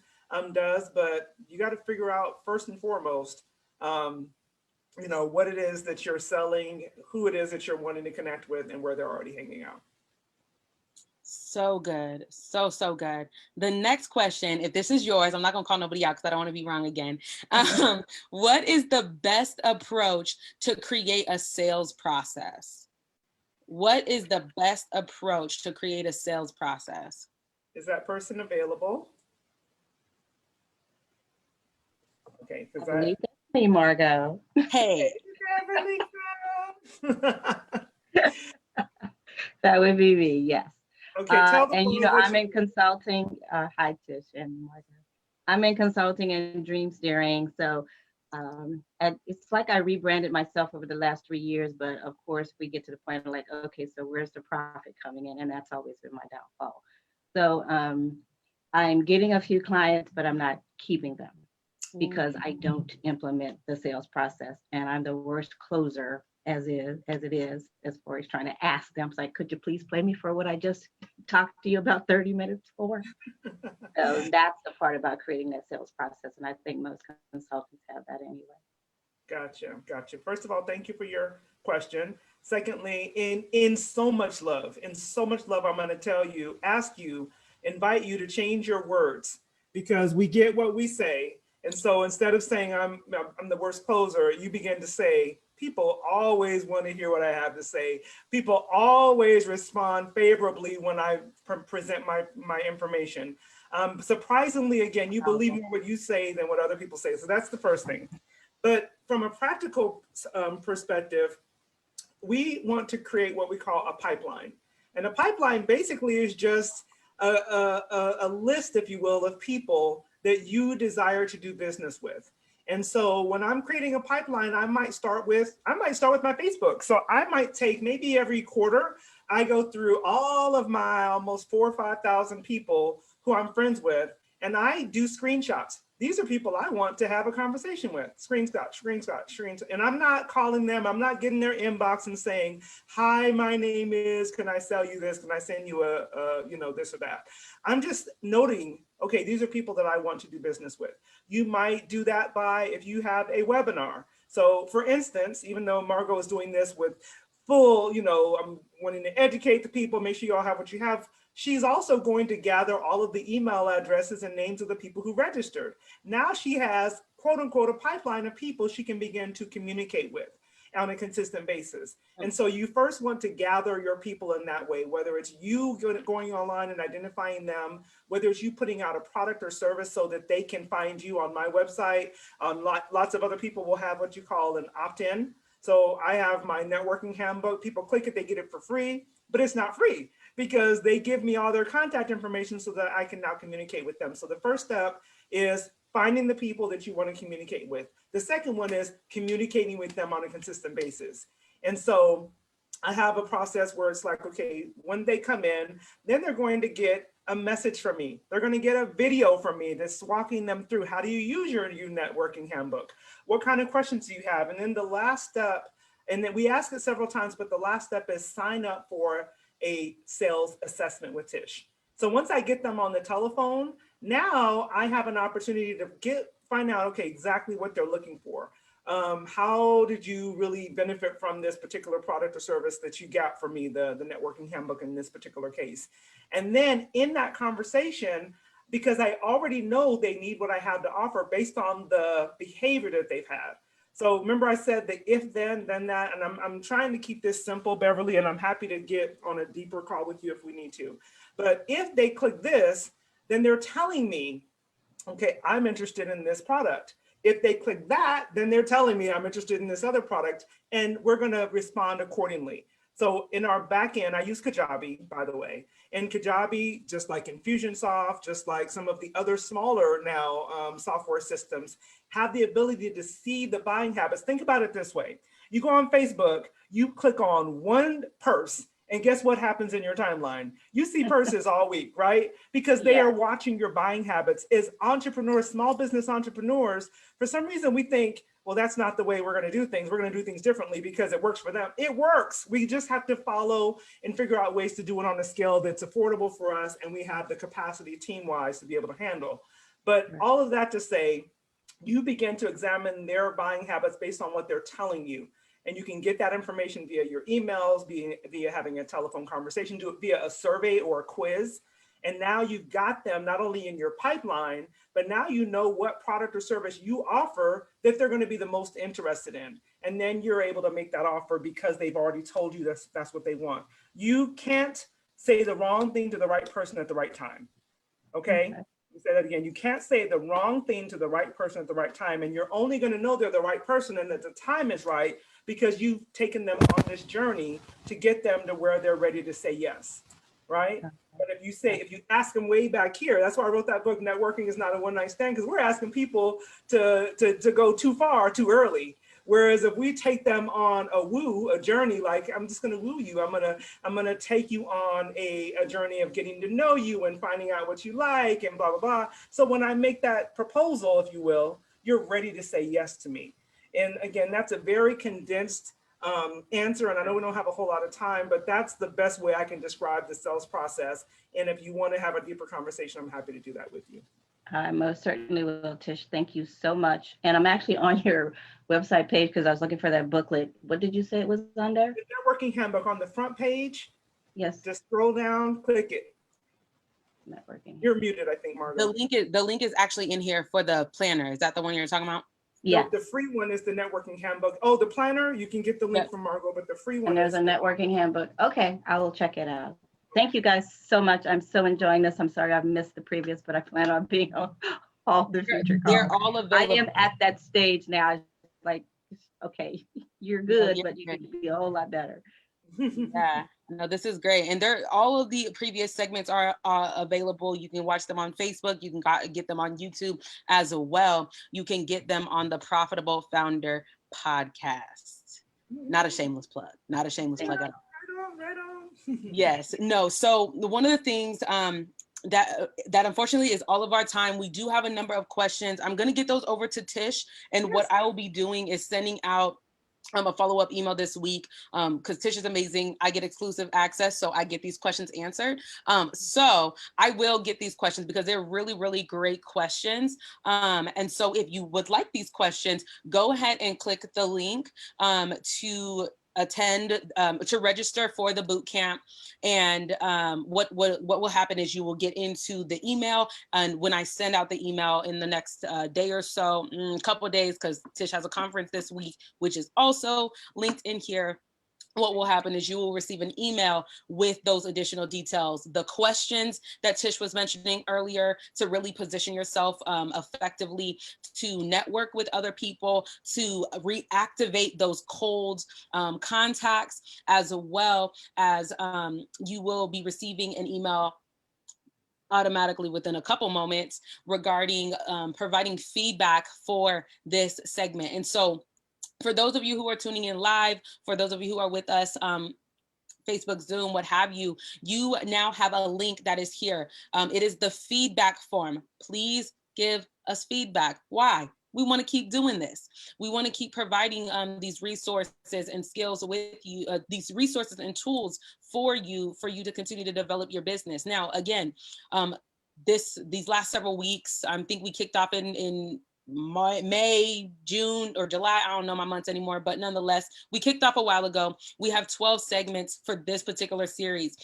does, but you got to figure out first and foremost, what it is that you're selling, who it is that you're wanting to connect with, and where they're already hanging out. So good. So, so good. The next question, if this is yours, I'm not going to call nobody out because I don't want to be wrong again. What is the best approach to create a sales process? What is the best approach to create a sales process? Is that person available? Okay. I believe that's me, Margot. Hey. That would be me, yes. Okay, tell the and world I'm in consulting. Hi, Tish and Margot. I'm in consulting and dream steering. So and it's like I rebranded myself over the last 3 years, but of course we get to the point of like, okay, so where's the profit coming in? And that's always been my downfall. So I'm getting a few clients, but I'm not keeping them because I don't implement the sales process, and I'm the worst closer as it is, as far as trying to ask them. It's like, could you please play me for what I just talked to you about 30 minutes for? So that's the part about creating that sales process. And I think most consultants have that anyway. Gotcha. First of all, thank you for your question. Secondly, in so much love, I'm going to invite you to change your words, because we get what we say. And so instead of saying I'm the worst closer, you begin to say, people always want to hear what I have to say. People always respond favorably when I present my information. Surprisingly, again, you believe more what you say than what other people say. So that's the first thing. But from a practical perspective, we want to create what we call a pipeline. And a pipeline basically is just a list, if you will, of people that you desire to do business with. And so when I'm creating a pipeline, I might start with my Facebook. So I might take maybe every quarter, I go through all of my almost 4,000 or 5,000 people who I'm friends with, and I do screenshots. These are people I want to have a conversation with. Screenshot. And I'm not calling them, I'm not getting their inbox and saying, hi, my name is, can I sell you this? Can I send you this or that? I'm just noting, okay, these are people that I want to do business with. You might do that by, if you have a webinar. So for instance, even though Margot is doing this with full, I'm wanting to educate the people, make sure you all have what you have. She's also going to gather all of the email addresses and names of the people who registered. Now she has, quote unquote, a pipeline of people she can begin to communicate with on a consistent basis. And so you first want to gather your people in that way, whether it's you going online and identifying them, whether it's you putting out a product or service so that they can find you on my website. Lots of other people will have what you call an opt-in. So I have my networking handbook. People click it, they get it for free, but it's not free because they give me all their contact information so that I can now communicate with them. So the first step is finding the people that you want to communicate with. The second one is communicating with them on a consistent basis. And so I have a process where it's like, okay, when they come in, then they're going to get a message from me. They're going to get a video from me that's walking them through, how do you use your networking handbook? What kind of questions do you have? And then the last step, and then we ask it several times, but the last step is sign up for a sales assessment with Tish. So once I get them on the telephone, now I have an opportunity to find out, okay, exactly what they're looking for. How did you really benefit from this particular product or service that you got from me, the networking handbook in this particular case? And then in that conversation, because I already know they need what I have to offer based on the behavior that they've had. So remember I said the if then that, and I'm trying to keep this simple, Beverly, and I'm happy to get on a deeper call with you if we need to. But if they click this, then they're telling me, okay, I'm interested in this product. If they click that, then they're telling me I'm interested in this other product, and we're going to respond accordingly. So in our backend, I use Kajabi, by the way. And Kajabi, just like Infusionsoft, just like some of the other smaller now software systems, have the ability to see the buying habits. Think about it this way. You go on Facebook, you click on one purse, and guess what happens in your timeline? You see purses all week, right? Because they are watching your buying habits. As entrepreneurs, small business entrepreneurs, for some reason we think, well, that's not the way we're going to do things. We're going to do things differently because it works for them. It works. We just have to follow and figure out ways to do it on a scale that's affordable for us, and we have the capacity team-wise to be able to handle. But all of that to say, you begin to examine their buying habits based on what they're telling you. And you can get that information via your emails, via having a telephone conversation, do it via a survey or a quiz. And now you've got them not only in your pipeline, but now you know what product or service you offer that they're going to be the most interested in. And then you're able to make that offer because they've already told you that's what they want. You can't say the wrong thing to the right person at the right time. Okay? Say that again. You can't say the wrong thing to the right person at the right time. And you're only going to know they're the right person and that the time is right because you've taken them on this journey to get them to where they're ready to say yes, right? But if you ask them way back here, that's why I wrote that book, Networking is Not a One Night Stand, because we're asking people to go too far, too early. Whereas if we take them on a journey, like I'm just gonna woo you, I'm gonna take you on a journey of getting to know you and finding out what you like and blah, blah, blah. So when I make that proposal, if you will, you're ready to say yes to me. And again, that's a very condensed answer. And I know we don't have a whole lot of time, but that's the best way I can describe the sales process. And if you want to have a deeper conversation, I'm happy to do that with you. I most certainly will, Tish. Thank you so much. And I'm actually on your website page because I was looking for that booklet. What did you say it was on there? The networking handbook on the front page. Yes. Just scroll down, click it. Networking. You're muted, I think, Margot. The link is actually in here for the planner. Is that the one you're talking about? Yeah. No, the free one is the networking handbook. Oh, the planner, you can get the link from Margot, but the free one. And there's a networking handbook. Okay, I will check it out. Thank you guys so much. I'm so enjoying this. I'm sorry I've missed the previous, but I plan on being on all the future calls. They're all available. I am at that stage now. Like, okay, you're good, but you can be a whole lot better. Yeah, no, this is great. And all of the previous segments are available. You can watch them on Facebook. You can get them on YouTube as well. You can get them on the Profitable Founder podcast. Not a shameless plug. Not a shameless plug at all. Right on. Yes. No. So one of the things that unfortunately is all of our time. We do have a number of questions. I'm going to get those over to Tish. And what I will be doing is sending out a follow-up email this week because Tish is amazing. I get exclusive access, so I get these questions answered. So I will get these questions because they're really, really great questions. And so if you would like these questions, go ahead and click the link to attend, to register for the boot camp. And what will happen is you will get into the email. And when I send out the email in the next day or so, a couple of days, because Tish has a conference this week, which is also linked in here. What will happen is you will receive an email with those additional details, the questions that Tish was mentioning earlier to really position yourself effectively, to network with other people, to reactivate those cold contacts, as well as you will be receiving an email automatically within a couple moments regarding providing feedback for this segment. And so for those of you who are tuning in live, for those of you who are with us, Facebook, Zoom, what have you, you now have a link that is here. It is the feedback form. Please give us feedback. Why? We want to keep doing this. We want to keep providing these resources and skills with you, these resources and tools for you to continue to develop your business. Now, again, these last several weeks, I think we kicked off in May, June, or July. I don't know my months anymore, but nonetheless, we kicked off a while ago. We have 12 segments for this particular series.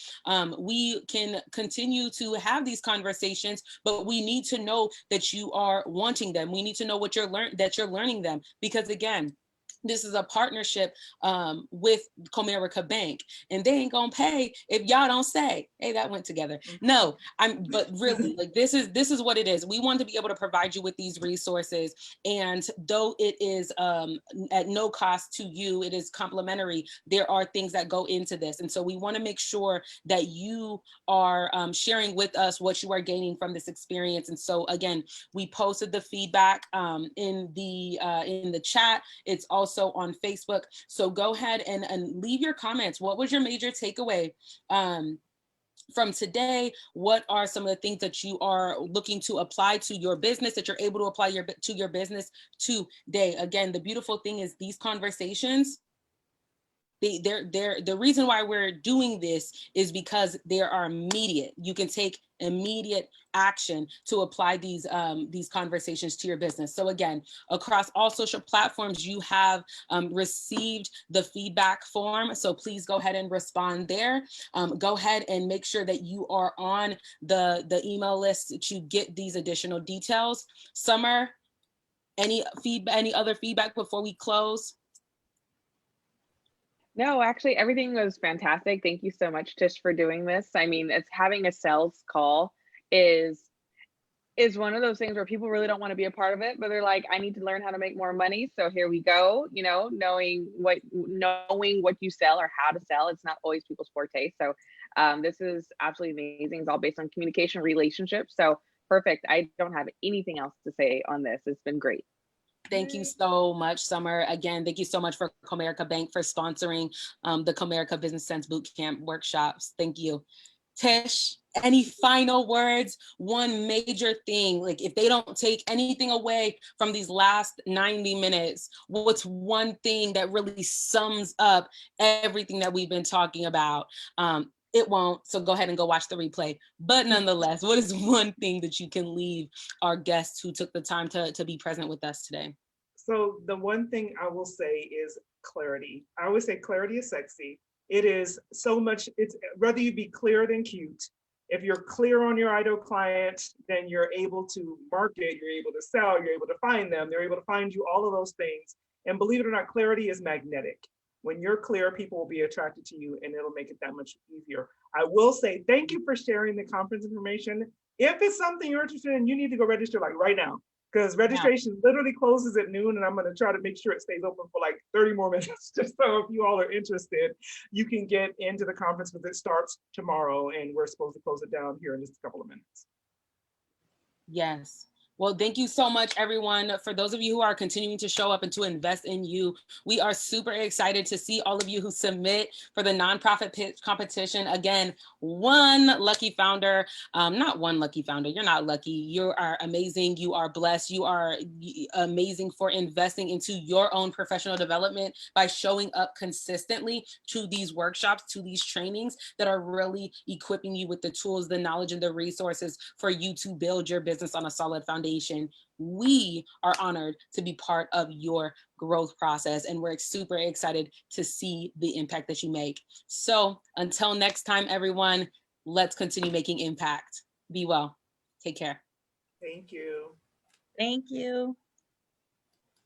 We can continue to have these conversations, but we need to know that you are wanting them. We need to know what that you're learning them, because again, this is a partnership with Comerica Bank, and they ain't gonna pay if y'all don't say, hey, that went together. No, but really, like, this is what it is. We want to be able to provide you with these resources, and though it is at no cost to you, it is complimentary. There are things that go into this, and so we want to make sure that you are sharing with us what you are gaining from this experience. And so again, we posted the feedback in the chat. It's also on Facebook. So go ahead and leave your comments. What was your major takeaway from today? What are some of the things that you are looking to apply to your business, that you're able to apply to your business today? Again, the beautiful thing is these conversations, the reason why we're doing this is because they are immediate. You can take immediate action to apply these conversations to your business. So again, across all social platforms, you have received the feedback form. So please go ahead and respond there. Go ahead and make sure that you are on the email list to get these additional details. Summer, any other feedback before we close? No, actually, everything was fantastic. Thank you so much, Tish, for doing this. I mean, it's having a sales call is one of those things where people really don't want to be a part of it, but they're like, I need to learn how to make more money. So here we go, you know, knowing what you sell or how to sell. It's not always people's forte. So this is absolutely amazing. It's all based on communication, relationships. So perfect. I don't have anything else to say on this. It's been great. Thank you so much, Summer. Again, thank you so much for Comerica Bank for sponsoring the Comerica Business Sense Bootcamp workshops. Thank you. Tish, any final words? One major thing, like if they don't take anything away from these last 90 minutes, what's one thing that really sums up everything that we've been talking about? It won't, so go ahead and go watch the replay. But nonetheless, what is one thing that you can leave our guests who took the time to be present with us today? So the one thing I will say is clarity. I always say clarity is sexy. It is so much, it's rather you be clear than cute. If you're clear on your ideal client, then you're able to market, you're able to sell, you're able to find them, they're able to find you, all of those things. And believe it or not, clarity is magnetic. When you're clear, people will be attracted to you and it'll make it that much easier. I will say thank you for sharing the conference information. If it's something you're interested in, you need to go register like right now, because registration literally closes at noon, and I'm going to try to make sure it stays open for like 30 more minutes, just so if you all are interested, you can get into the conference, because it starts tomorrow and we're supposed to close it down here in just a couple of minutes. Yes. Well, thank you so much, everyone. For those of you who are continuing to show up and to invest in you, we are super excited to see all of you who submit for the nonprofit pitch competition. Again, one lucky founder, not one lucky founder, you're not lucky. You are amazing. You are blessed. You are amazing for investing into your own professional development by showing up consistently to these workshops, to these trainings that are really equipping you with the tools, the knowledge, and the resources for you to build your business on a solid foundation. We are honored to be part of your growth process, and we're super excited to see the impact that you make. So until next time, everyone, let's continue making impact. Be well. Take care. Thank you. Thank you.